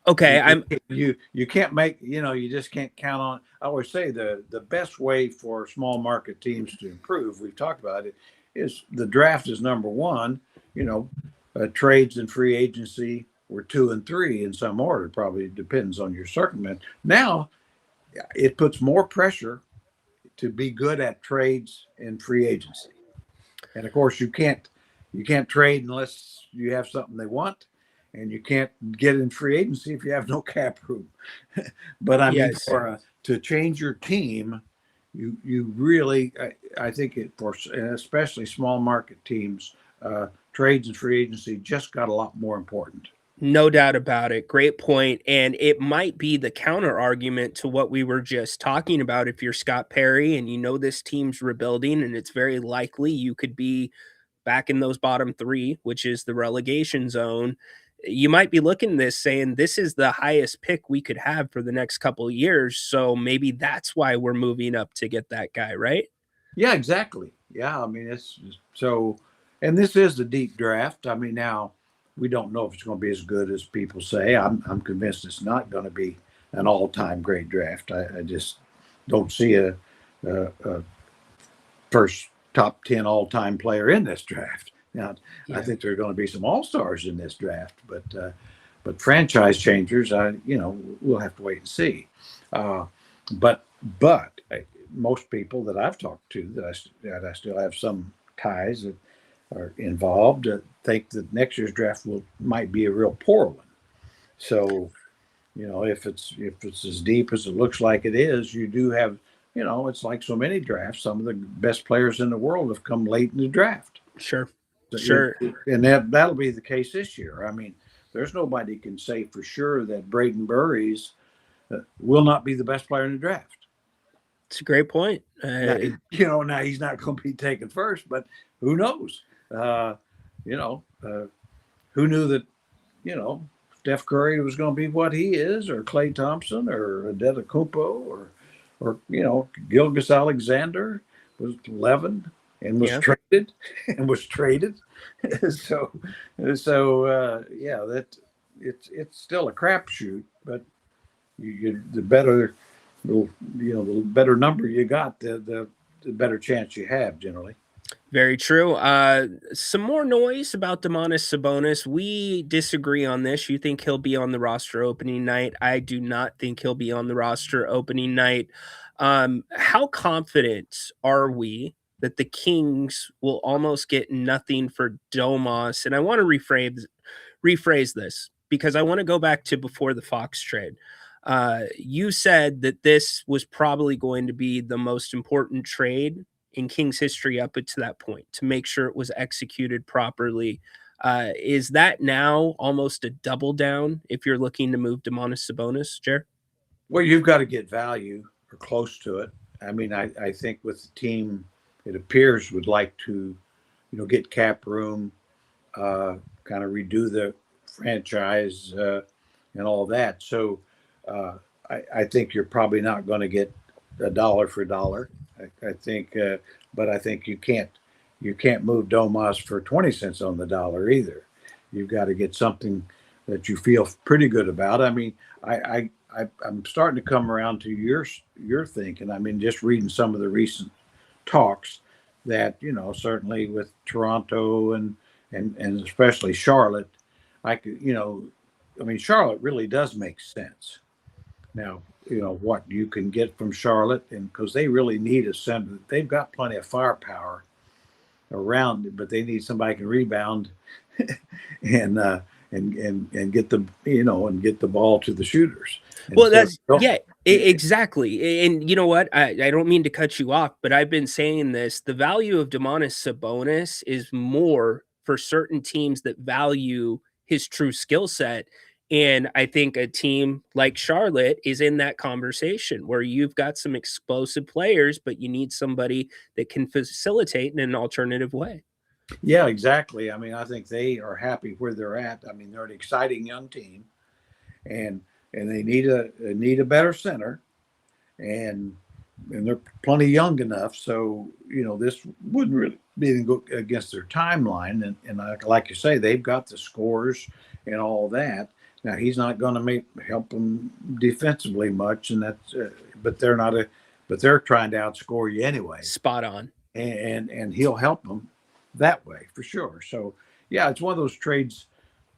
Okay, you can't make, you just can't count on. I always say the best way for small market teams to improve, we've talked about it, is the draft is number 1. Trades and free agency were 2 and 3 in some order. Probably depends on your circumstance. Now, it puts more pressure to be good at trades and free agency, and of course you can't trade unless you have something they want. And you can't get in free agency if you have no cap room. But I mean, to change your team, you really, I think for especially small market teams, trades and free agency just got a lot more important. No doubt about it. Great point. And it might be the counter argument to what we were just talking about. If you're Scott Perry and this team's rebuilding, and it's very likely you could be back in those bottom 3, which is the relegation zone, you might be looking at this saying this is the highest pick we could have for the next couple of years. So maybe that's why we're moving up to get that guy, right? Yeah, exactly. Yeah. I mean, it's so, and this is the deep draft. I mean, now we don't know if it's going to be as good as people say. I'm convinced it's not going to be an all-time great draft. I just don't see a first top 10 all-time player in this draft. Now, I think there are going to be some all-stars in this draft, but franchise changers, we'll have to wait and see. But most people that I've talked to that I still have some ties that are involved think that next year's draft might be a real poor one. So, if it's as deep as it looks like it is, you do have you know, it's like so many drafts. Some of the best players in the world have come late in the draft. Sure. So Sure. and that'll be the case this year. I mean, there's nobody can say for sure that Braden Burries will not be the best player in the draft. It's a great point. Now, you know, now he's not going to be taken first, but who knows? You know, who knew that, you know, Steph Curry was going to be what he is, or Klay Thompson, or Adetokounmpo, or you know, Gilgeous Alexander was 11 and was traded and was traded. so yeah, that it's still a crapshoot, but the better, you know, the better number you got, the better chance you have generally. Very true. Some more noise about Domantas Sabonis. We disagree on this. You think he'll be on the roster opening night? I do not think he'll be on the roster opening night. How confident are we that the Kings will almost get nothing for Domas? And I want to rephrase this because I want to go back to before the Fox trade. You said that this was probably going to be the most important trade in Kings history up to that point to make sure it was executed properly. Is that now almost a double down if you're looking to move Domantas Sabonis, Jer? Well, you've got to get value or close to it. I mean, I think with the team, it appears would like to, you know, get cap room, kind of redo the franchise and all that. So I think you're probably not going to get a dollar for dollar. I think, but I think you can't move Domas for 20 cents on the dollar either. You've got to get something that you feel pretty good about. I mean, I'm starting to come around to your thinking. I mean, just reading some of the recent talks that, you know, certainly with Toronto and especially Charlotte, I could, you know, I mean, Charlotte really does make sense. Now, you know, what you can get from Charlotte, and because they really need a center. They've got plenty of firepower around it, but they need somebody who can rebound and get the, you know, and get the ball to the shooters. And well, that's exactly. And you know what? I don't mean to cut you off, but I've been saying this. The value of Domantas Sabonis is more for certain teams that value his true skill set. And I think a team like Charlotte is in that conversation where you've got some explosive players, but you need somebody that can facilitate in an alternative way. Yeah, exactly. I mean, I think they are happy where they're at. I mean, they're an exciting young team, and they need a better center, and they're plenty young enough. So, you know, this wouldn't really be go against their timeline. And like you say, they've got the scores and all that. Now he's not going to help them defensively much, and that's but they're trying to outscore you anyway. Spot on, and he'll help them that way for sure. So yeah, it's one of those trades.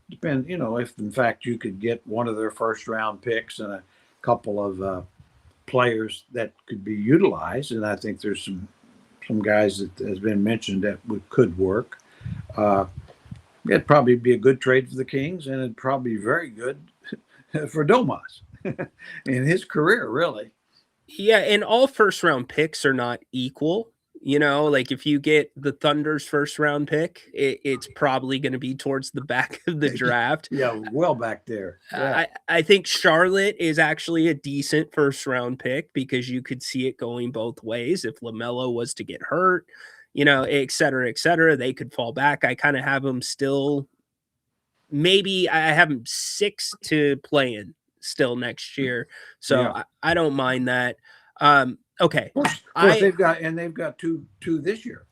Depend, you know, if in fact you could get one of their first round picks and a couple of players that could be utilized, and I think there's some guys that has been mentioned that could work. It'd probably be a good trade for the Kings, and it'd probably be very good for Domas in his career, really. Yeah, and all first round picks are not equal. You know, like if you get the Thunder's first round pick, it's probably going to be towards the back of the draft. Yeah, well back there. Yeah. I think Charlotte is actually a decent first round pick because you could see it going both ways. If LaMelo was to get hurt, you know, et cetera, they could fall back. I kind of have them still. Maybe I have them 6 to play in still next year. So yeah. I don't mind that. Okay. Of course they've got two this year.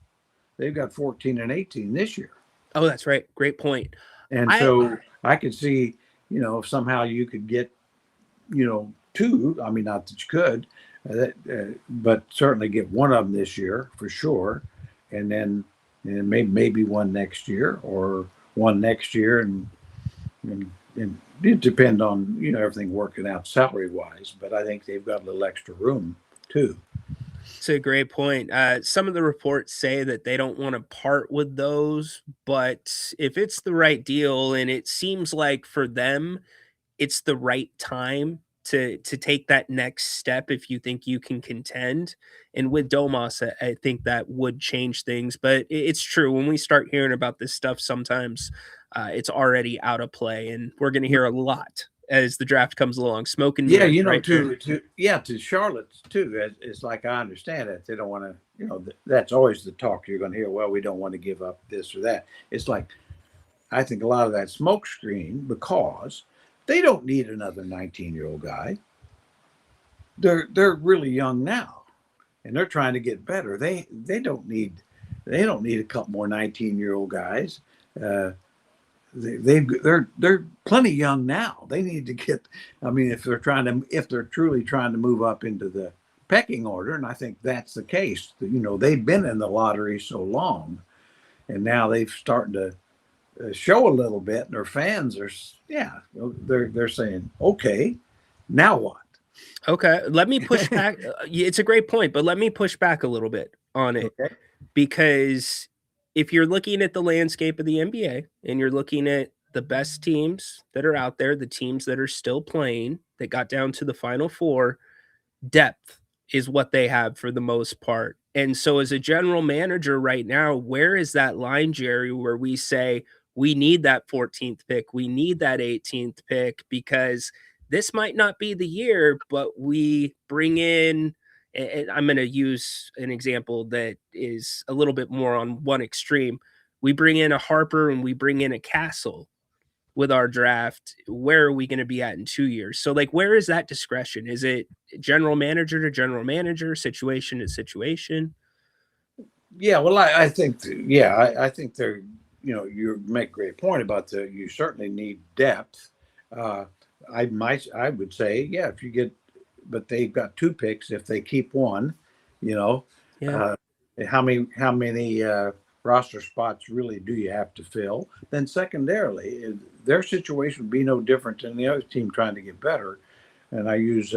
They've got 14 and 18 this year. Oh, that's right. Great point. And so I could see, you know, if somehow you could get, you know, 2. I mean, not that you could, but certainly get one of them this year for sure, and then maybe one next year or one next year, and it depend on, you know, everything working out salary wise. But I think they've got a little extra room too. It's a great point. Some of the reports say that they don't want to part with those, but if it's the right deal, and it seems like for them, it's the right time to take that next step if you think you can contend. And with Domas, I think that would change things. But it's true, when we start hearing about this stuff, sometimes it's already out of play, and we're going to hear a lot as the draft comes along. Smoke and Yeah, mirrors, you know, right? to Charlotte too. It's like I understand it. They don't want to, you know, that's always the talk you're going to hear. Well, we don't want to give up this or that. It's like I think a lot of that smoke screen because they don't need another 19-year-old guy. They're really young now, and they're trying to get better. They don't need a couple more 19-year-old guys. They're plenty young now. They need to get. I mean, if they're truly trying to move up into the pecking order, and I think that's the case. You know, they've been in the lottery so long, and now they've starting to show a little bit, and their fans are, they're saying, okay, now what? Okay, let me push back. It's a great point, but let me push back a little bit on it. Okay. Because if you're looking at the landscape of the NBA and you're looking at the best teams that are out there, the teams that are still playing, that got down to the Final Four, depth is what they have for the most part. And so as a general manager right now, where is that line, Jerry, where we say we need that 14th pick, we need that 18th pick, because this might not be the year, but we bring in, and I'm going to use an example that is a little bit more on one extreme. We bring in a Harper and we bring in a Castle with our draft. Where are we going to be at in 2 years? So like, where is that discretion? Is it general manager to general manager, situation to situation? Yeah, well, I think, I think they're, you know, you make a great point about you certainly need depth. I would say, yeah, if you get, but they've got 2 picks. If they keep one, you know, how many roster spots really do you have to fill? Then secondarily, their situation would be no different than the other team trying to get better. And I use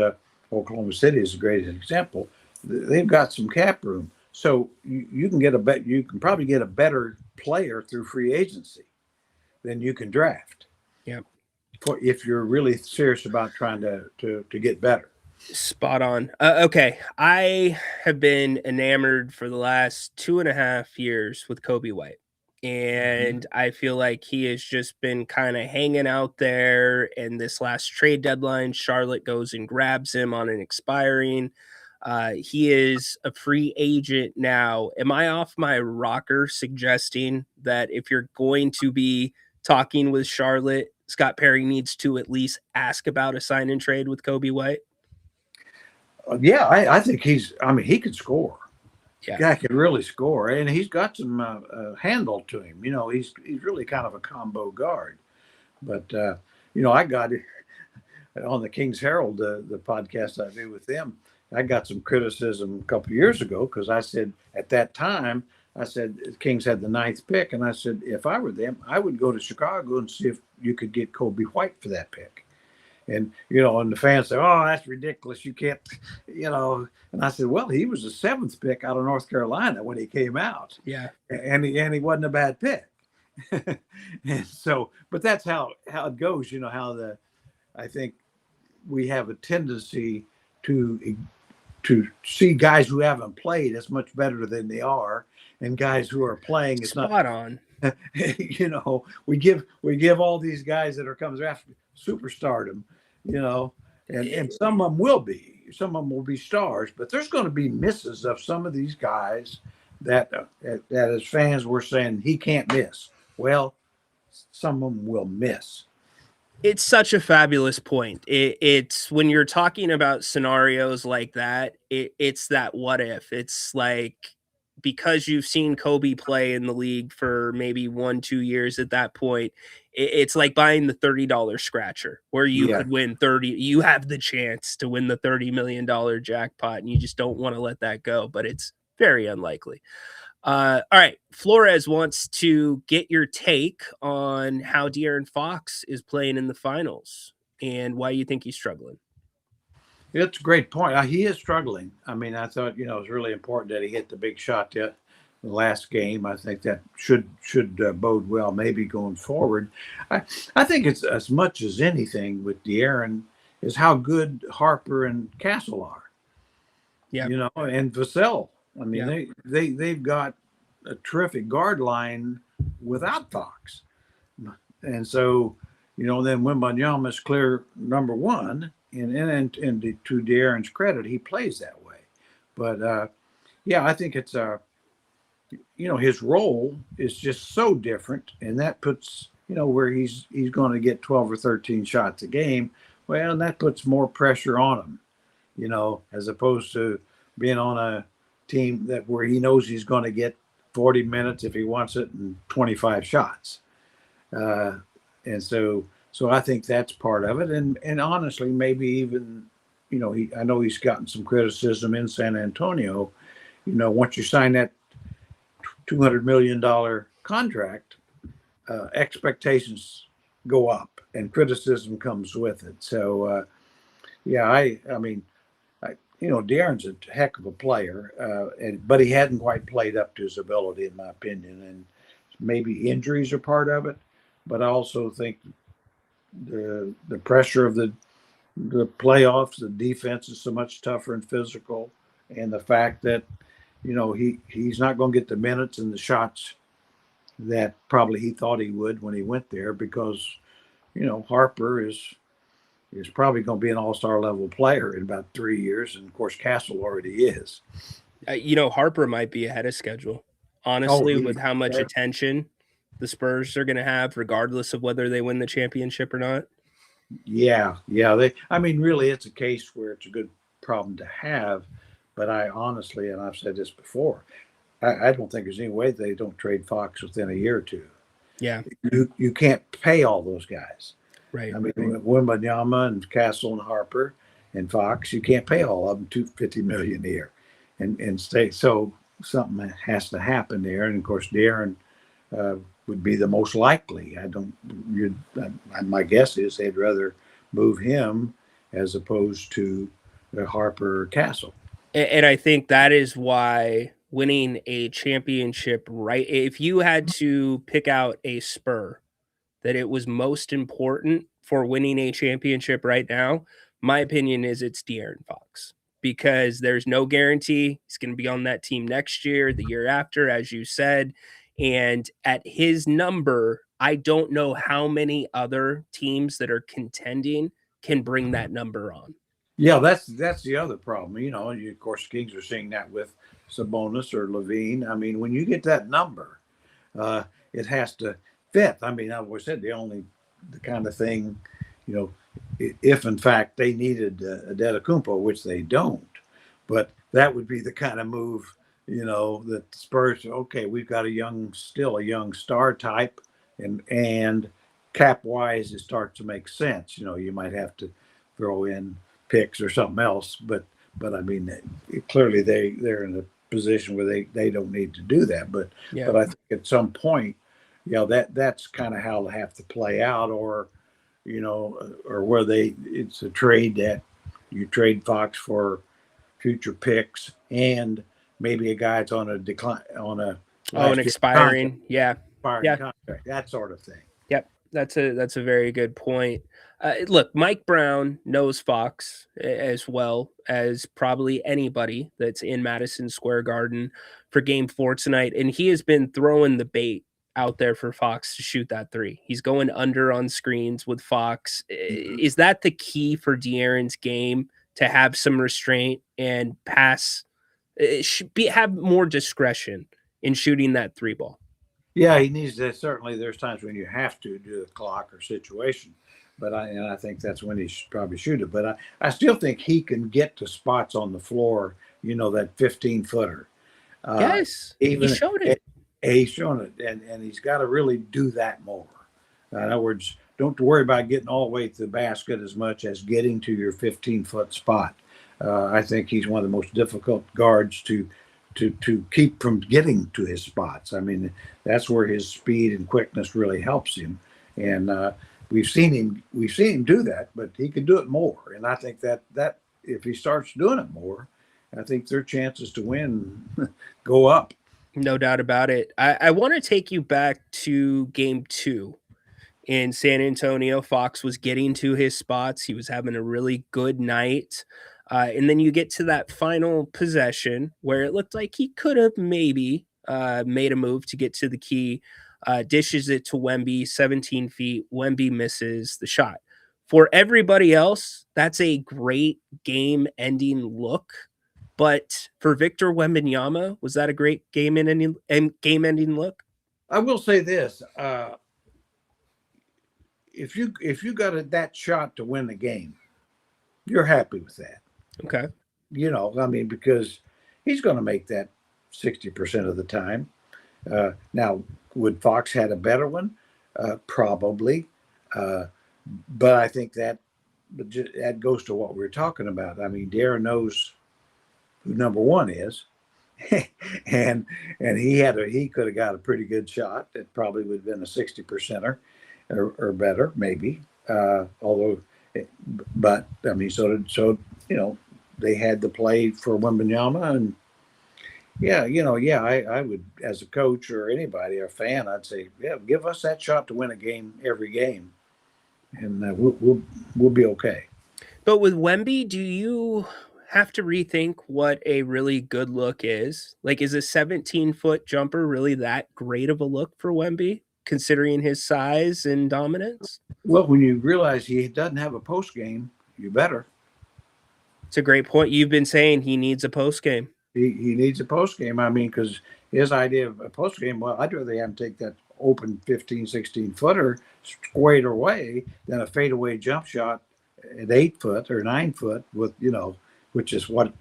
Oklahoma City as a great example. They've got some cap room, so you can probably get a better player through free agency than you can draft. Yeah. If you're really serious about trying to get better. Spot on. Okay. I have been enamored for the last 2.5 years with Kobe White. And I feel like he has just been kind of hanging out there. And this last trade deadline, Charlotte goes and grabs him on an expiring. He is a free agent now. Am I off my rocker suggesting that if you're going to be talking with Charlotte, Scott Perry needs to at least ask about a sign and trade with Kobe White? Yeah, I think he could score. Yeah, Guy can really score, and he's got some handle to him. You know, he's really kind of a combo guard. But you know, I got it on the King's Herald, the podcast I do with them. I got some criticism a couple of years ago because I said at that time, I said Kings had the 9th pick, and I said if I were them, I would go to Chicago and see if you could get Kobe White for that pick. And, you know, and the fans say, oh, that's ridiculous. You can't, you know. And I said, well, he was the 7th pick out of North Carolina when he came out. Yeah. And he wasn't a bad pick. And so, but that's how it goes, you know, I think we have a tendency to see guys who haven't played as much better than they are, and guys who are playing is not spot on. You know, we give all these guys that are coming after superstardom, you know, and some of them will be stars, but there's going to be misses of some of these guys that as fans we're saying he can't miss. Well, some of them will miss. It's such a fabulous point. It's when you're talking about scenarios like that, it's that what if. It's like, because you've seen Kobe play in the league for maybe 1-2 years at that point, it's like buying the $30 scratcher where you could win 30. You have the chance to win the $30 million jackpot, and you just don't want to let that go, but it's very unlikely. All right. Flores wants to get your take on how De'Aaron Fox is playing in the finals and why you think he's struggling. It's a great point. He is struggling. I mean, I thought, you know, it was really important that he hit the big shot the last game. I think that should bode well, maybe going forward. I think it's as much as anything with De'Aaron is how good Harper and Castle are. Yeah. You know, and Vassell. I mean, Yeah. they've got a terrific guard line without Fox. And so, you know, then Wembanyama is clear number one, and to De'Aaron's credit, he plays that way. But yeah, I think it's you know, his role is just so different, and that puts, you know, where he's going to get 12 or 13 shots a game. Well, and that puts more pressure on him, you know, as opposed to being on a team that where he knows he's going to get 40 minutes if he wants it and 25 shots. And so I think that's part of it. And honestly, maybe even, you know, I know he's gotten some criticism in San Antonio. You know, once you sign that $200 million contract, expectations go up and criticism comes with it. So, yeah, I mean, you know, De'Aaron's a heck of a player, but he hadn't quite played up to his ability, in my opinion. And maybe injuries are part of it, but I also think the pressure of the playoffs, the defense is so much tougher and physical, and the fact that, you know, he's not going to get the minutes and the shots that probably he thought he would when he went there, because, you know, Harper is probably going to be an all-star level player in about 3 years, and of course Castle already is. You know, Harper might be ahead of schedule, honestly, with how much attention the Spurs are going to have, regardless of whether they win the championship or not. Yeah. I mean, really, it's a case where it's a good problem to have. But I honestly, and I've said this before, I don't think there's any way they don't trade Fox within a year or two. Yeah. You can't pay all those guys. Right. I mean, Wembanyama and Castle and Harper and Fox, you can't pay all of them $250 million a year, and stay. So something has to happen there. And of course, De'Aaron would be the most likely. My guess is they'd rather move him as opposed to Harper or Castle. And I think that is why winning a championship, right? If you had to pick out a Spur that it was most important for winning a championship right now, my opinion is it's De'Aaron Fox, because there's no guarantee he's going to be on that team next year, the year after, as you said. And at his number, I don't know how many other teams that are contending can bring that number on. Yeah, that's the other problem. You know, of course, Kings are seeing that with Sabonis or Levine. I mean, when you get that number, it has to fit. I mean, I've always said the kind of thing, you know, if in fact they needed Adetokounmpo, which they don't, but that would be the kind of move, you know, that the Spurs, okay, we've got still a young star type, and cap wise, it starts to make sense. You know, you might have to throw in picks or something else, but I mean, clearly they're in a position where they don't need to do that. But I think at some point, you know, that's kind of how they have to play out, or, you know, or where it's a trade that you trade Fox for future picks and maybe a guy that's on a decline an expiring contract, that sort of thing. Yep, that's a very good point. Look, Mike Brown knows Fox as well as probably anybody that's in Madison Square Garden for Game 4 tonight, and he has been throwing the bait out there for Fox to shoot that three. He's going under on screens with Fox. Mm-hmm. Is that the key for De'Aaron's game, to have some restraint and pass? Have more discretion in shooting that three ball? Yeah, he needs to. Certainly, there's times when you have to do a clock or situation. But I think that's when he should probably shoot it. But I still think he can get to spots on the floor, you know, that 15-footer. Yes, he showed it. He's shown it, and he's got to really do that more. In other words, don't worry about getting all the way to the basket as much as getting to your 15-foot spot. I think he's one of the most difficult guards to keep from getting to his spots. I mean, that's where his speed and quickness really helps him. And we've seen him do that, but he could do it more. And I think that if he starts doing it more, I think their chances to win go up. No doubt about it. I want to take you back to Game 2, in San Antonio. Fox was getting to his spots. He was having a really good night. And then you get to that final possession where it looked like he could have maybe made a move to get to the key, dishes it to Wemby, 17 feet. Wemby misses the shot. For everybody else, that's a great game-ending look. But for Victor Wembanyama, was that a great game-ending look? I will say this: if you got that shot to win the game, you're happy with that. Okay. I mean, because he's going to make that 60% of the time. Now, would Fox had a better one? Probably. But I think that goes to what we're talking about. I mean, Darren knows who number one is, and he could have got a pretty good shot. It probably would have been a 60%er or better, maybe. But I mean, so they had the play for Wembanyama, and I would, as a coach or anybody or a fan, I'd say, yeah, give us that shot to win a game every game, and we'll be okay. But with Wemby, do you have to rethink what a really good look is? Like, is a 17-foot jumper really that great of a look for Wemby, considering his size and dominance? Well, when you realize he doesn't have a post game, you better. It's a great point. You've been saying he needs a post game. He needs a post game. I mean, because his idea of a post game, well, I'd rather have him take that open 15, 16 footer squared away than a fadeaway jump shot at 8 foot or 9 foot with, which is what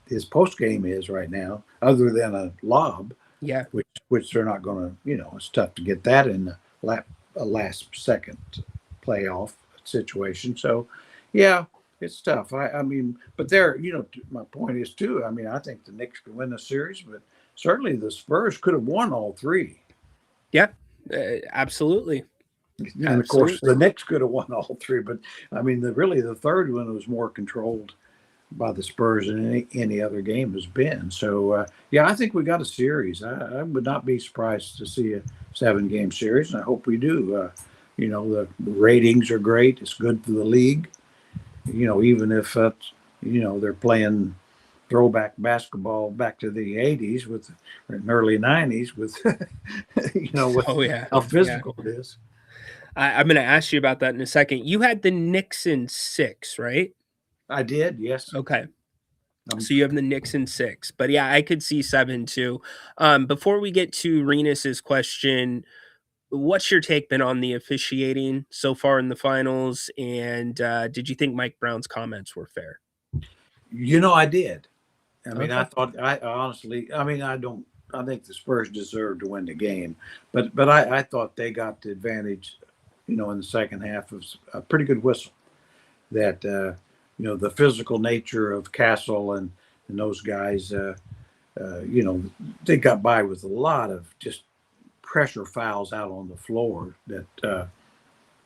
his post game is right now, other than a lob. Yeah. Which they're not going to, it's tough to get that in the last second playoff situation. So, yeah, it's tough. I mean, but my point is too, I mean, I think the Knicks could win the series, but certainly the Spurs could have won all three. Yeah, absolutely. And of course, the Knicks could have won all three, but I mean, the third one was more controlled by the Spurs than any other game has been. So, I think we got a series. I would not be surprised to see a 7-game series, and I hope we do. The ratings are great. It's good for the league. Even if, they're playing throwback basketball back to the 80s and early 90s with, how physical it is. I'm going to ask you about that in a second. You had the Knicks in 6, right? I did, yes. Okay. So you have the Knicks in 6. But yeah, I could see 7 too. Before we get to Renus's question, what's your take been on the officiating so far in the finals? And did you think Mike Brown's comments were fair? I did. I mean, I thought, I think the Spurs deserved to win the game, but I thought they got the advantage, in the second half of a pretty good whistle that, the physical nature of Castle and those guys, they got by with a lot of just pressure fouls out on the floor that,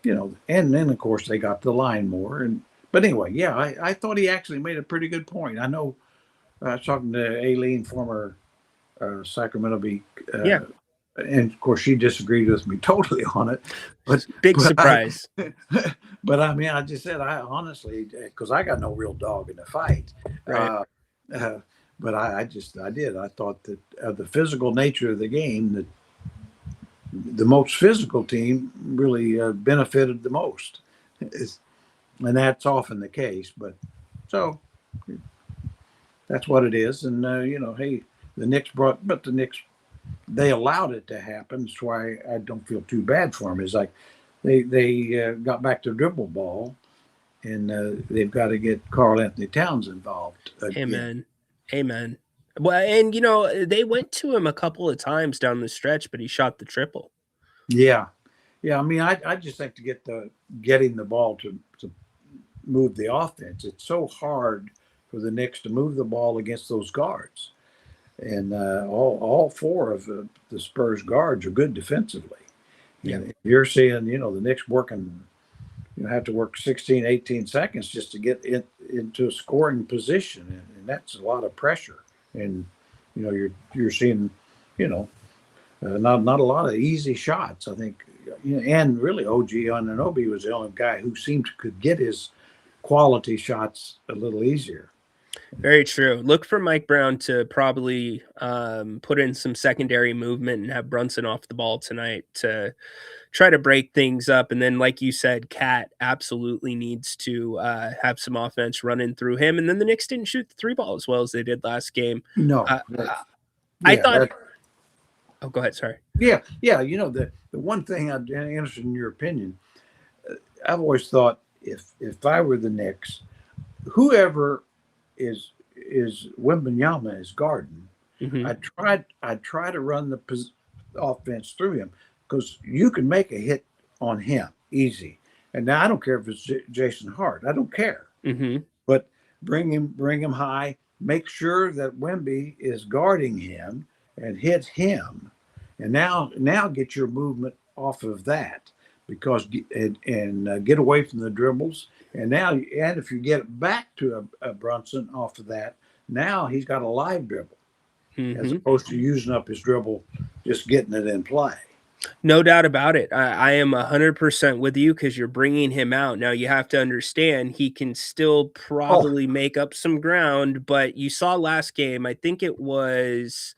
and then of course they got the line more. But anyway, yeah, I thought he actually made a pretty good point. I know I was talking to Aileen, former Sacramento Bee, and of course she disagreed with me totally on it. But big surprise. But I mean, I just said, I honestly, because I got no real dog in the fight. Right. But I did. I thought that the physical nature of the game, that the most physical team really benefited the most. And that's often the case. But so that's what it is. And, hey, the Knicks they allowed it to happen. That's why I don't feel too bad for them. It's like they got back to dribble ball, and they've got to get Karl Anthony Towns involved. Amen. Well, and, they went to him a couple of times down the stretch, but he shot the triple. Yeah. I mean, I just think to getting the ball to move the offense, it's so hard for the Knicks to move the ball against those guards. And all 4 of the Spurs guards are good defensively. Yeah. And you're seeing, the Knicks working, have to work 16, 18 seconds just to get into a scoring position. And that's a lot of pressure. And, you're seeing, not a lot of easy shots. I think, and really OG Anunoby was the only guy who seemed to could get his quality shots a little easier. Very true. Look for Mike Brown to probably put in some secondary movement and have Brunson off the ball tonight to try to break things up. And then, like you said, Cat absolutely needs to have some offense running through him. And then the Knicks didn't shoot the three ball as well as they did last game. No, I thought. Oh, go ahead. Sorry. Yeah. The one thing I'm interested in your opinion. I've always thought if I were the Knicks, whoever is Wembanyama is guarding, I'd try to run the offense through him because you can make a hit on him easy. And now I don't care if it's Jason Hart. I don't care. But bring him high. Make sure that Wemby is guarding him and hit him. And now get your movement off of that because and get away from the dribbles. And if you get it back to a Brunson off of that, now he's got a live dribble as opposed to using up his dribble, just getting it in play. No doubt about it. I am 100% with you because you're bringing him out. Now, you have to understand he can still probably make up some ground, but you saw last game, I think it was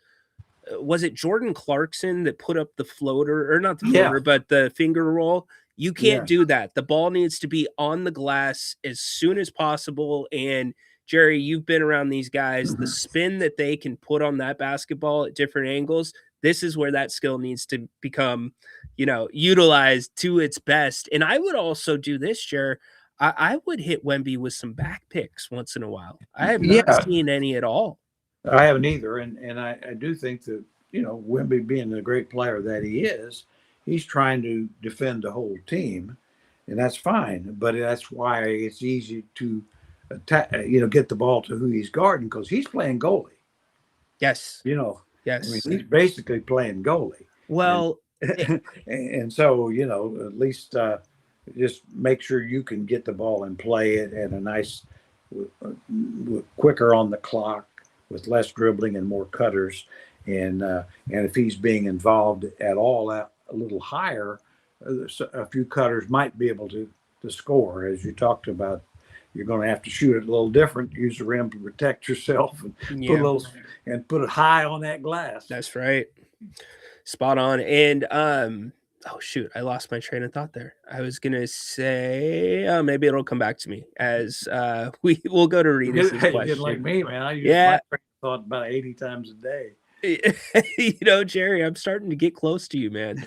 it Jordan Clarkson that put up the floater, or not the floater, but the finger roll? You can't do that. The ball needs to be on the glass as soon as possible. And Jerry, you've been around these guys. The spin that they can put on that basketball at different angles, this is where that skill needs to become, utilized to its best. And I would also do this, Jerry. I would hit Wemby with some back picks once in a while. I have not seen any at all. I haven't either. And I do think that, Wemby being the great player that he is, he's trying to defend the whole team, and that's fine. But that's why it's easy to attack, get the ball to who he's guarding because he's playing goalie. Yes. Yes. I mean, he's basically playing goalie. Well, and so, at least just make sure you can get the ball and play it at a nice, quicker on the clock with less dribbling and more cutters. And if he's being involved at all a little higher, a few cutters might be able to score. As you talked about, you're going to have to shoot it a little different, use the rim to protect yourself, and put it high on that glass. That's right. Spot on. And oh shoot, I lost my train of thought there. I was gonna say maybe it'll come back to me as we'll go to Rita's question. Like me, man. I use my train of thought about 80 times a day. Jerry, I'm starting to get close to you, man.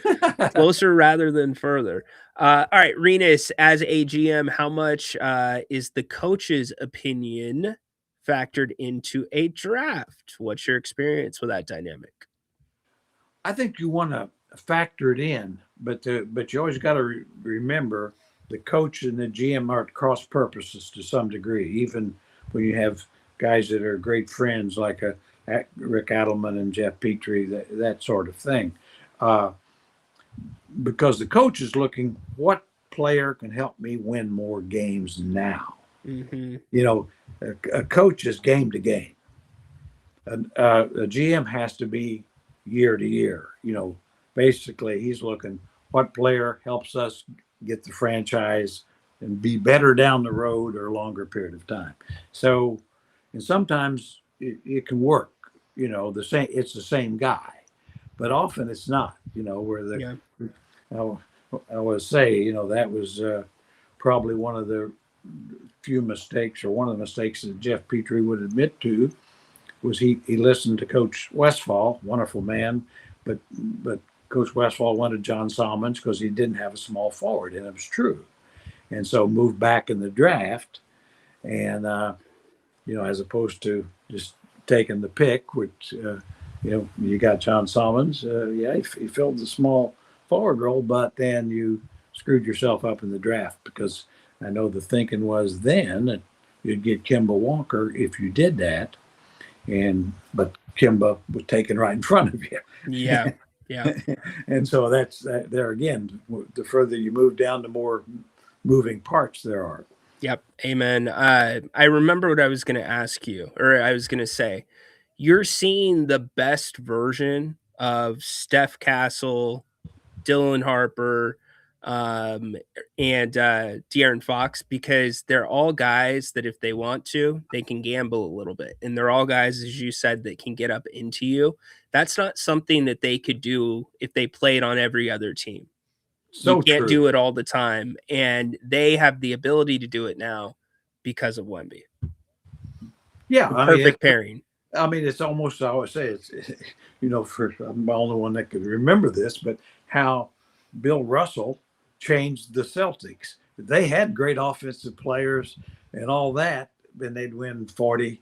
Closer rather than further. All right, Reynolds, as a GM, how much is the coach's opinion factored into a draft? What's your experience with that dynamic? I think you want to factor it in, but you always got to remember the coach and the GM are cross purposes to some degree, even when you have guys that are great friends like Rick Adelman and Jeff Petrie, that sort of thing. Because the coach is looking, what player can help me win more games now? A coach is game to game. A GM has to be year to year. Basically he's looking, what player helps us get the franchise and be better down the road or a longer period of time. So, and sometimes it can work, it's the same guy, but often it's not, where I always say, that was probably one of the few mistakes, or one of the mistakes that Jeff Petrie would admit to, was he listened to Coach Westphal, wonderful man, but Coach Westphal wanted John Salmons because he didn't have a small forward, and it was true. And so moved back in the draft, and as opposed to just taking the pick, which you got John Salmons, he filled the small forward role, but then you screwed yourself up in the draft, because I know the thinking was then that you'd get Kemba Walker if you did that, but Kemba was taken right in front of you. Yeah. And so that's there again. The further you move down, the more moving parts there are. Yep. Amen. I remember what I was going to ask you, or I was going to say, you're seeing the best version of Steph Castle, Dylan Harper, and De'Aaron Fox, because they're all guys that if they want to, they can gamble a little bit. And they're all guys, as you said, that can get up into you. That's not something that they could do if they played on every other team. So you can't true. do it all the time. And they have the ability to do it now because of Wemby. Yeah, Perfect pairing. I mean, it's almost, I always say, it's, I'm the only one that could remember this, but how Bill Russell changed the Celtics. They had great offensive players and all that, then they'd win 40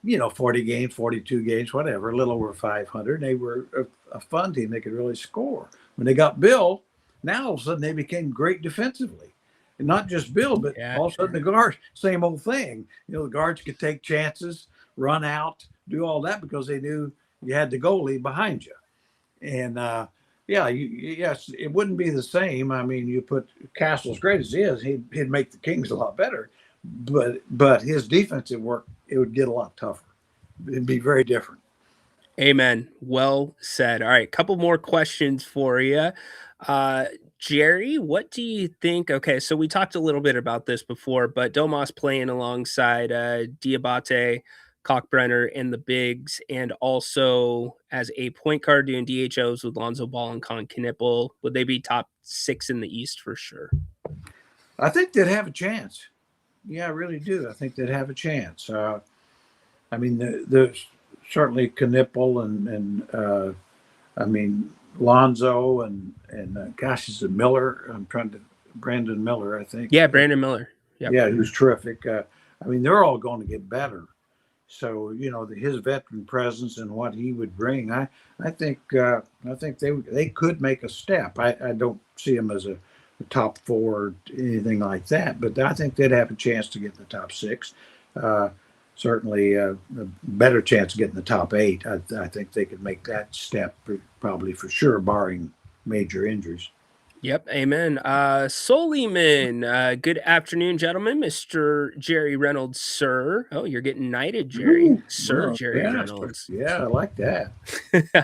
games, 42 games, whatever, a little over 500. They were a fun team. They could really score. When they got Bill, now all of a sudden they became great defensively. And not just Bill, but all of a sudden the guards, same old thing. The guards could take chances, run out, do all that because they knew you had the goalie behind you. And yes, it wouldn't be the same. I mean, you put Castle, as great as he is, he'd make the Kings a lot better. But his defensive work, it would get a lot tougher. It'd be very different. Amen. Well said. All right, couple more questions for you. Jerry, what do you think? Okay, so we talked a little bit about this before, but Domas playing alongside Diabate, Kalkbrenner, and the bigs, and also as a point guard doing DHOs with Lonzo Ball and Con Knippel. Would they be top 6 in the East for sure? I think they'd have a chance. Yeah, I really do. I think they'd have a chance. I mean, there's certainly Knippel and I mean, Lonzo and gosh, is it Miller? Brandon Miller, I think. Yeah, Brandon Miller. Yep. Yeah, who's terrific. I mean, they're all going to get better. So his veteran presence and what he would bring, I think they could make a step. I don't see him as a top 4 or anything like that, but I think they'd have a chance to get in the top 6. Certainly a better chance of getting the top 8. I think they could make that step probably for sure, barring major injuries. Yep, amen. Soliman, good afternoon, gentlemen. Mr. Jerry Reynolds, sir. Oh, you're getting knighted, Jerry. Ooh, Sir well, Jerry Reynolds. Yeah, I like that.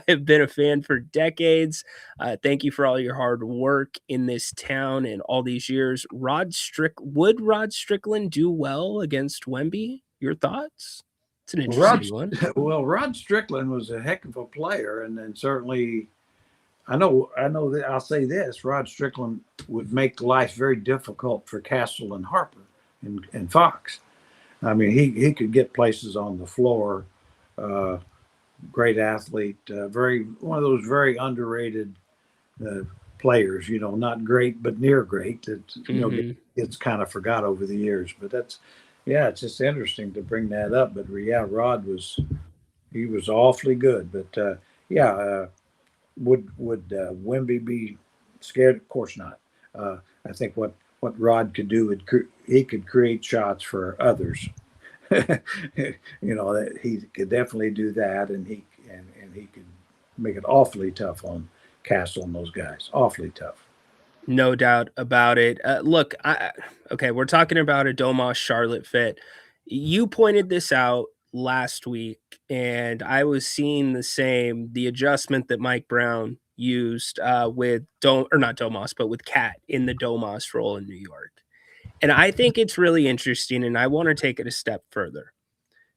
I've been a fan for decades. Thank you for all your hard work in this town and all these years. Would Rod Strickland do well against Wemby? Your thoughts? It's an interesting one. Well, Rod Strickland was a heck of a player, and then certainly I know that I'll say this: Rod Strickland would make life very difficult for Castle and Harper and Fox. I mean, he could get places on the floor. Great athlete, one of those very underrated players. Not great, but near great. That gets kind of forgot over the years. But it's just interesting to bring that up. But yeah, Rod was awfully good. But would Wemby be scared? Of course not. I think what Rod could do, he could create shots for others. That he could definitely do that, and he could make it awfully tough on Castle and those guys. Awfully tough. No doubt about it. Look, we're talking about a Domas Charlotte fit. You pointed this out last week, and I was seeing the adjustment that Mike Brown used with not Domas, but with Cat in the Domas role in New York. And I think it's really interesting, and I want to take it a step further.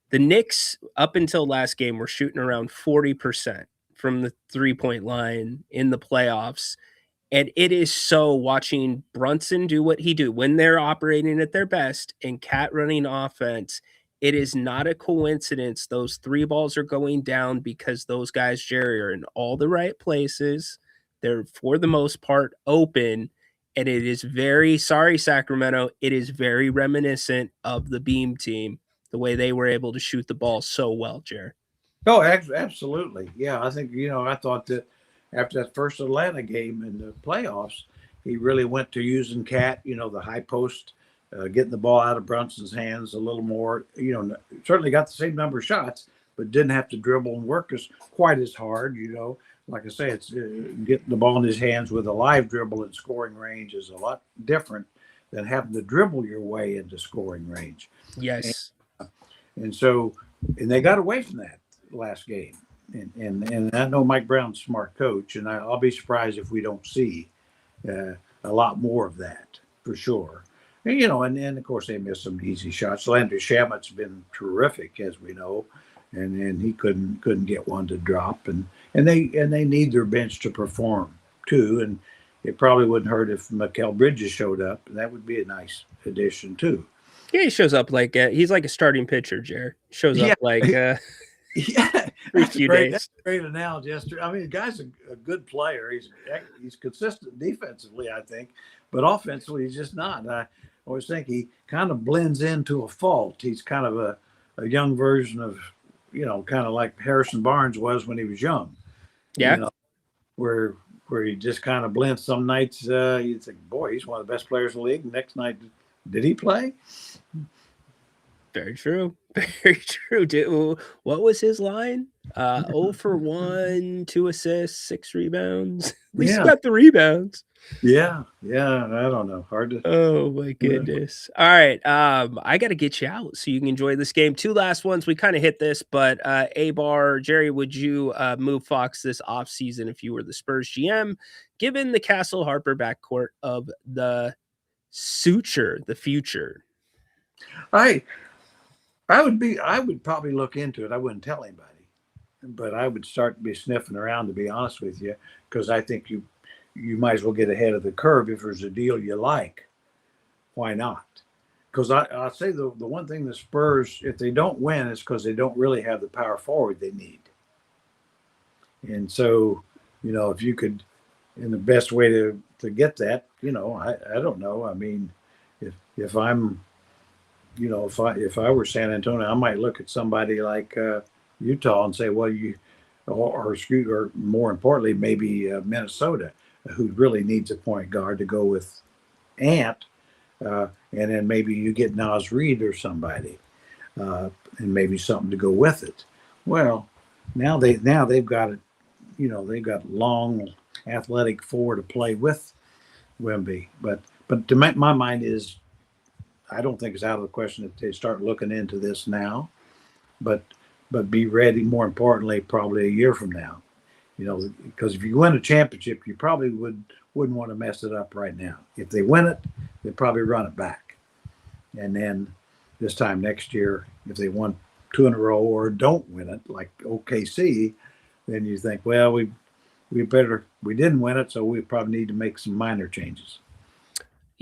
The Knicks, up until last game, were shooting around 40% from the three-point line in the playoffs. And it is so watching Brunson do what he do when they're operating at their best and Cat running offense. It is not a coincidence those 3 balls are going down because those guys, Jerry, are in all the right places. They're, for the most part, open. And it is Sacramento, it is very reminiscent of the Beam team, the way they were able to shoot the ball so well, Jerry. Oh, absolutely. Yeah, I think, I thought that after that first Atlanta game in the playoffs, he really went to using Cat, the high post, getting the ball out of Brunson's hands a little more. Certainly got the same number of shots, but didn't have to dribble and work quite as hard. Like I say, it's getting the ball in his hands with a live dribble at scoring range is a lot different than having to dribble your way into scoring range. Yes. And they got away from that last game. And I know Mike Brown's a smart coach, and I'll be surprised if we don't see a lot more of that for sure. And, you know, and of course they missed some easy shots. Landry Shamit's been terrific, as we know, and he couldn't get one to drop. And they need their bench to perform too. And it probably wouldn't hurt if Mikal Bridges showed up. That would be a nice addition too. Yeah, he shows up like he's like a starting pitcher, Jared. Shows up like yeah, every few days. That's a great analogy. I mean, the guy's a good player. He's consistent defensively, I think, but offensively he's just not. I always think he kind of blends into a fault. He's kind of a young version of, you know, kind of like Harrison Barnes was when he was young. Yeah. You know, where he just kind of blends. Some nights you think, boy, he's one of the best players in the league. Next night, did he play? Very true. Very true. What was his line? 0 for 1, 2 assists, 6 rebounds. At least he got the rebounds. Yeah. I don't know. Hard to. Oh my goodness. All right. I got to get you out so you can enjoy this game. 2 last ones. We kind of hit this, but A-Bar, Jerry, would you move Fox this offseason if you were the Spurs GM, given the Castle Harper backcourt of the future? I would probably look into it. I wouldn't tell anybody, but I would start to be sniffing around, to be honest with you, because I think you might as well get ahead of the curve. If there's a deal you like, why not? Because I'll say the one thing the Spurs, if they don't win, is because they don't really have the power forward they need. And so, you know, if you could, and the best way to get that, you know, I don't know. I mean, if I'm, you know, if I were San Antonio, I might look at somebody like Utah and say, well, or more importantly, maybe Minnesota, who really needs a point guard to go with Ant, and then maybe you get Naz Reid or somebody, and maybe something to go with it. Well, now they've got it, you know, they've got long, athletic four to play with Wemby, but to my mind is, I don't think it's out of the question that they start looking into this now, but be ready. More importantly, probably a year from now, you know, because if you win a championship, you probably wouldn't want to mess it up right now. If they win it, they probably run it back, and then this time next year, if they won 2 in a row or don't win it, like OKC, then you think, well, we didn't win it, so we probably need to make some minor changes.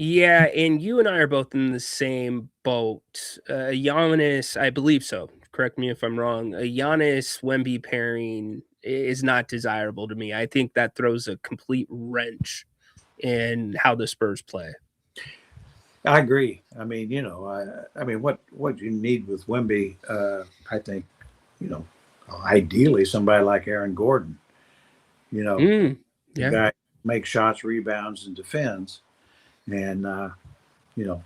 Yeah, and you and I are both in the same boat. Giannis, I believe so. Correct me if I'm wrong. A Giannis Wemby pairing is not desirable to me. I think that throws a complete wrench in how the Spurs play. I agree. I mean, you know, I mean, what you need with Wemby, I think, you know, ideally somebody like Aaron Gordon. You know, the guy makes shots, rebounds, and defends. And, you know,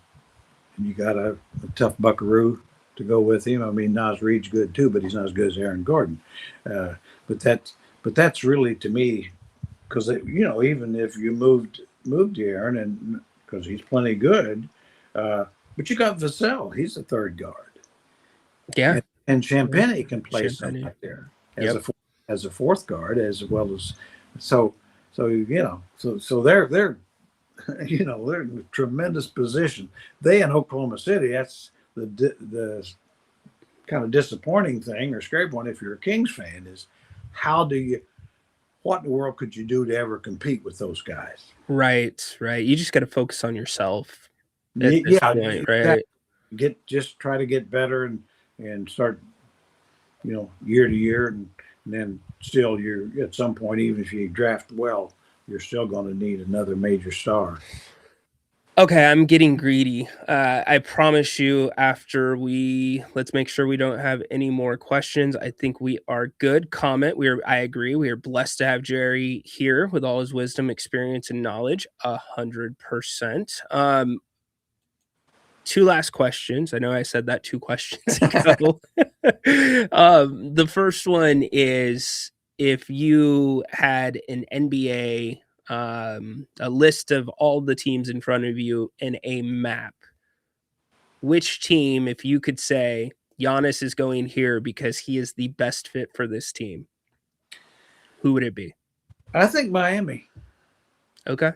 and you got a tough buckaroo to go with him. I mean, Naz Reid's good too, but he's not as good as Aaron Gordon. But that's really, to me, because, you know, even if you moved Aaron, and because he's plenty good, but you got Vassell. He's a third guard. Yeah. And Champagnie can play something like there as a fourth guard, as well as so you know, so they're you know, they're in a tremendous position. They in Oklahoma City, that's the kind of disappointing thing or scary point if you're a Kings fan is what in the world could you do to ever compete with those guys? Right. You just got to focus on yourself. At this point, right? Just try to get better and start, you know, year to year, and then still you're at some point, even if you draft well, you're still going to need another major star. Okay, I'm getting greedy. I promise you, after let's make sure we don't have any more questions. I think we are good. Comment. I agree. We are blessed to have Jerry here with all his wisdom, experience, and knowledge. 100%. 2 last questions. I know I said that 2 questions ago. The first one is, if you had an NBA, a list of all the teams in front of you in a map, which team, if you could say Giannis is going here because he is the best fit for this team, who would it be? I think Miami. Okay.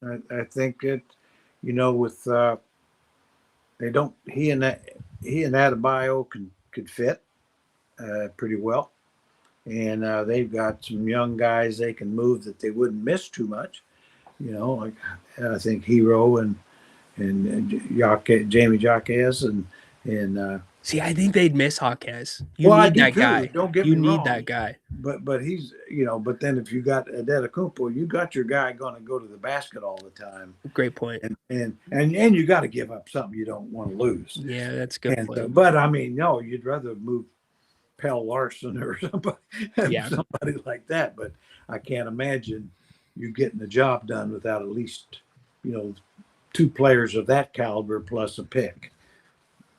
I think it, with they don't he and Adebayo could fit pretty well, and they've got some young guys they can move that they wouldn't miss too much. Like I think Hero and Jamie Jaquez and See, I think they'd miss Hawkes. You well, I need do that too. guy. Don't get You me need wrong. that guy. But he's but then if you got Adetokounmpo, you got your guy going to go to the basket all the time, Great point. and you got to give up something you don't want to lose. Yeah, that's a good And point. but I mean, no, you'd rather move Pell Larson or Yeah. somebody like that. But I can't imagine you getting the job done without at least two players of that caliber plus a pick.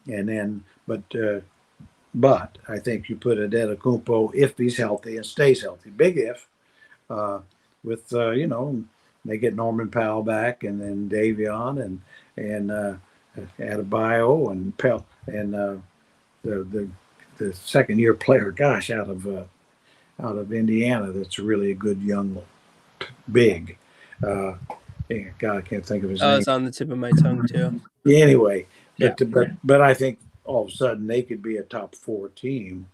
And then, but I think you put Adetokounmpo if he's healthy and stays healthy. Big if, with they get Norman Powell back, and then Davion and Adebayo and Pell and the second year player, gosh, out of Indiana, that's really a good young big. God, I can't think of his name. It's on the tip of my tongue too. Anyway, Yeah. but I think all of a sudden they could be a top 4 team.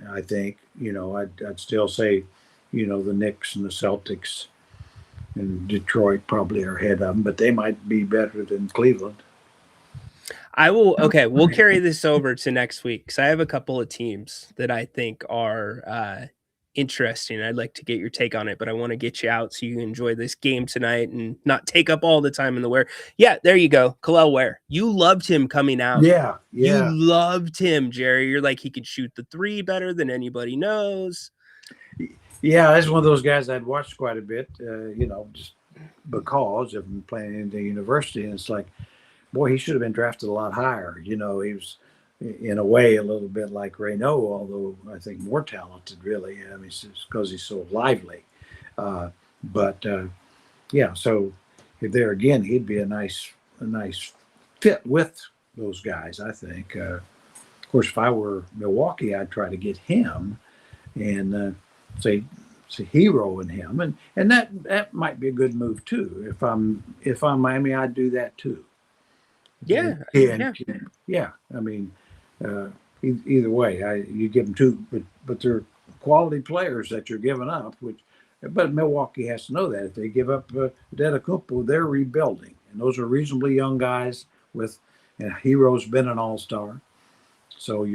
I think I'd still say the Knicks and the Celtics and Detroit probably are ahead of them, but they might be better than Cleveland. I will. Okay, we'll carry this over to next week because I have a couple of teams that I think are interesting. I'd like to get your take on it, but I want to get you out so you can enjoy this game tonight and not take up all the time in the Ware. Yeah, there you go. Kel'el Ware. You loved him coming out. Yeah. You loved him, Jerry. You're like, he could shoot the 3 better than knows. Yeah, that's one of those guys I'd watched quite a bit, just because of him playing in the university. And it's like, boy, he should have been drafted a lot higher. He was, in a way, a little bit like Ryno, although I think more talented, really. I mean, it's because he's so lively. Yeah, so if there again, he'd be a nice fit with those guys, I think. Of course, if I were Milwaukee, I'd try to get him and say Hero in him, and that might be a good move too. If I'm Miami, I'd do that too. Yeah. I mean, either way, you give them 2, but they're quality players that you're giving up. But Milwaukee has to know that if they give up Adetokounmpo, they're rebuilding, and those are reasonably young guys. Hero's been an all-star, so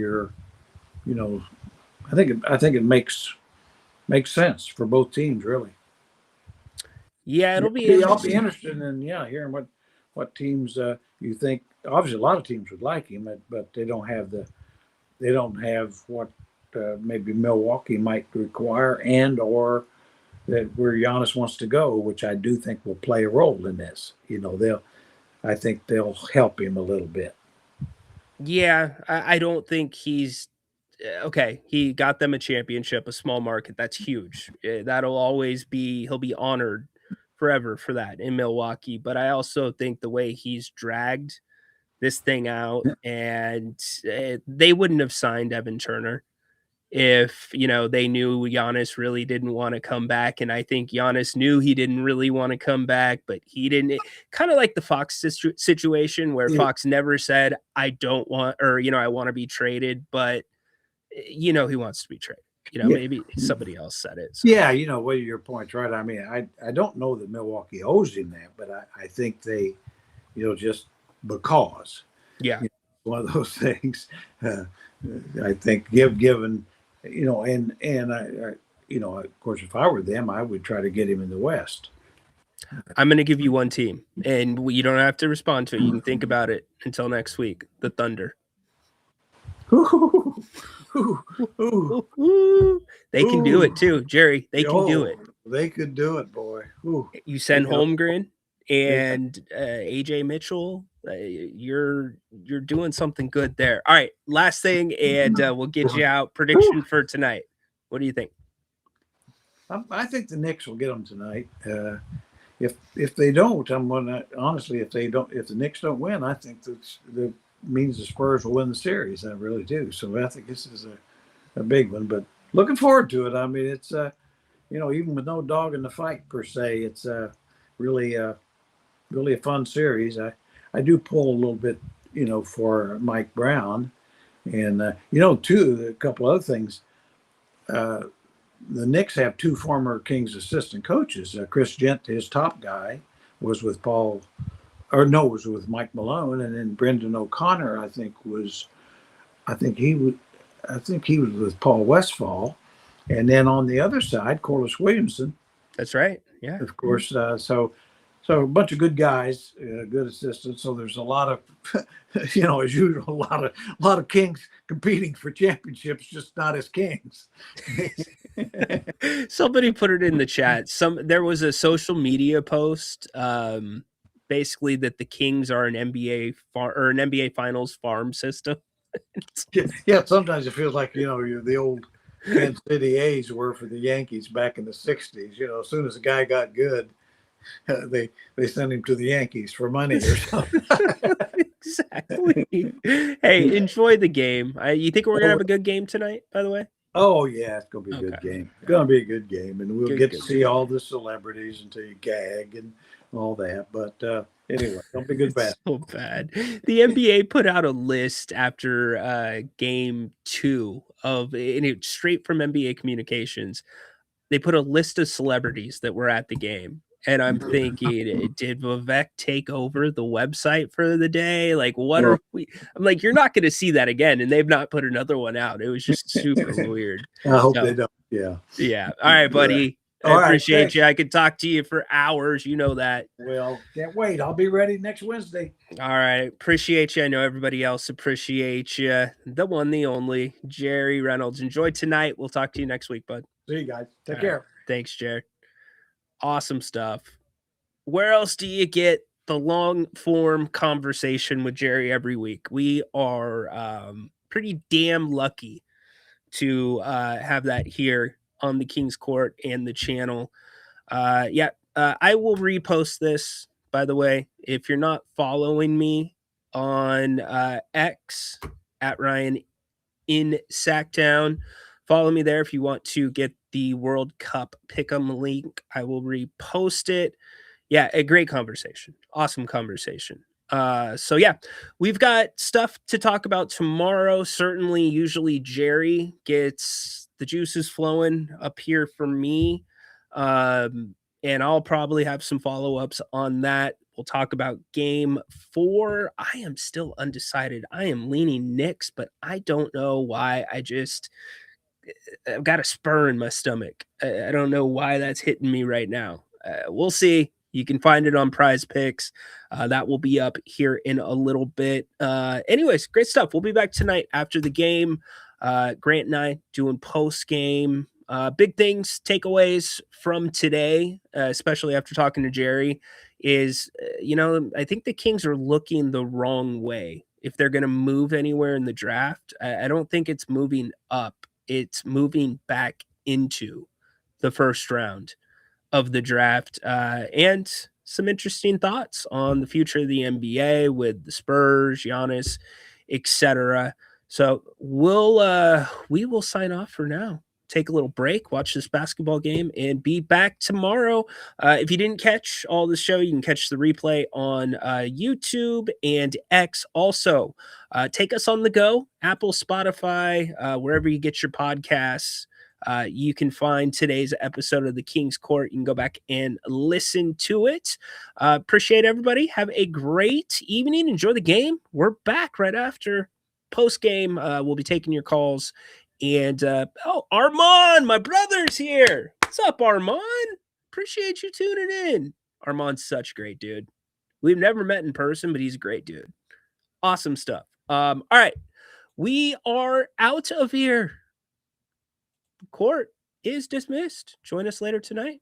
I think it makes sense for both teams, really. Yeah, it'll be. I'll be interested in hearing what teams you think. Obviously, a lot of teams would like him, but they don't have what maybe Milwaukee might require, and or that where Giannis wants to go, which I do think will play a role in this. I think they'll help him a little bit. Yeah, I don't think he's okay. He got them a championship, a small market. That's huge. That'll always be. He'll be honored forever for that in Milwaukee. But I also think the way he's dragged this thing out, and they wouldn't have signed Evan Turner if they knew Giannis really didn't want to come back. And I think Giannis knew he didn't really want to come back, but he didn't. Kind of like the Fox situation where Fox never said I don't want, or I want to be traded, but he wants to be traded. Maybe somebody else said it. So. Yeah, well, your point's right. I mean, I don't know that Milwaukee owes him that, but I think they, just because. Yeah. One of those things. I think given, and I of course, if I were them, I would try to get him in the West. I'm going to give you one team, and you don't have to respond to it. You can think about it until next week. The Thunder. They can do it too, Jerry. They can do it. They could do it, boy. You send Holmgren and AJ Mitchell. You're doing something good there. All right, last thing, and we'll get you out. Prediction for tonight. What do you think? I think the Knicks will get them tonight. If they don't, I'm gonna honestly. If the Knicks don't win, I think that means the Spurs will win the series. I really do. So I think this is a big one. But looking forward to it. I mean, it's even with no dog in the fight per se, really, really a fun series. I do pull a little bit, for Mike Brown, and too, a couple other things. The Knicks have two former Kings assistant coaches. Chris Gent, his top guy, was with was with Mike Malone, and then Brendan O'Connor, I think he was with Paul Westphal, and then on the other side, Corliss Williamson. That's right. Yeah. Of course. So a bunch of good guys, good assistants. So there's a lot of, as usual, a lot of Kings competing for championships, just not as Kings. Somebody put it in the chat. There was a social media post, basically that the Kings are an NBA Finals farm system. Yeah, sometimes it feels like you're the old Kansas City A's were for the Yankees back in the '60s. As soon as a guy got good, they sent him to the Yankees for money or something. Exactly. Hey, enjoy the game. You think we're gonna have a good game tonight? By the way. Oh yeah, it's gonna be a good game. It's gonna be a good game, and we'll get to see all the celebrities until you gag and all that. But anyway, don't be good bad. So bad. The NBA put out a list after game 2 and it's straight from NBA Communications. They put a list of celebrities that were at the game. And I'm thinking, did Vivek take over the website for the day? Like, what are we? I'm like, you're not going to see that again. And they've not put another one out. It was just super weird. I hope they don't. Yeah. Yeah. All right, buddy. I appreciate you. I could talk to you for hours. You know that. Well, can't wait. I'll be ready next Wednesday. All right. Appreciate you. I know everybody else appreciates you. The one, the only, Jerry Reynolds. Enjoy tonight. We'll talk to you next week, bud. See you guys. Take care. Right. Thanks, Jerry. Awesome stuff. Where else do you get the long form conversation with Jerry every week? We are pretty damn lucky to have that here on the King's Court and the channel. I will repost this, by the way. If you're not following me on X at Ryan in Sacktown, follow me there if you want to get the World Cup Pick'em link. I will repost it. Yeah, a great conversation. Awesome conversation. We've got stuff to talk about tomorrow. Certainly, usually Jerry gets the juices flowing up here for me. And I'll probably have some follow-ups on that. We'll talk about game 4. I am still undecided. I am leaning Knicks, but I don't know why. I've got a spur in my stomach. I don't know why that's hitting me right now. We'll see. You can find it on Prize Picks. That will be up here in a little bit. Anyways, great stuff. We'll be back tonight after the game. Grant and I doing post-game. Big things, takeaways from today, especially after talking to Jerry, is, I think the Kings are looking the wrong way. If they're going to move anywhere in the draft, I don't think it's moving up. It's moving back into the first round of the draft, and some interesting thoughts on the future of the NBA with the Spurs, Giannis, etc. So we will sign off for now. Take a little break, watch this basketball game, and be back tomorrow. If you didn't catch all the show, you can catch the replay on YouTube and X. Also, take us on the go, Apple, Spotify, wherever you get your podcasts. You can find today's episode of the King's Court. You can go back and listen to it. Appreciate everybody. Have a great evening. Enjoy the game. We're back right after post-game. We'll be taking your calls. And, Armand, my brother's here. What's up, Armand? Appreciate you tuning in. Armand's such a great dude. We've never met in person, but he's a great dude. Awesome stuff. All right. We are out of here. Court is dismissed. Join us later tonight.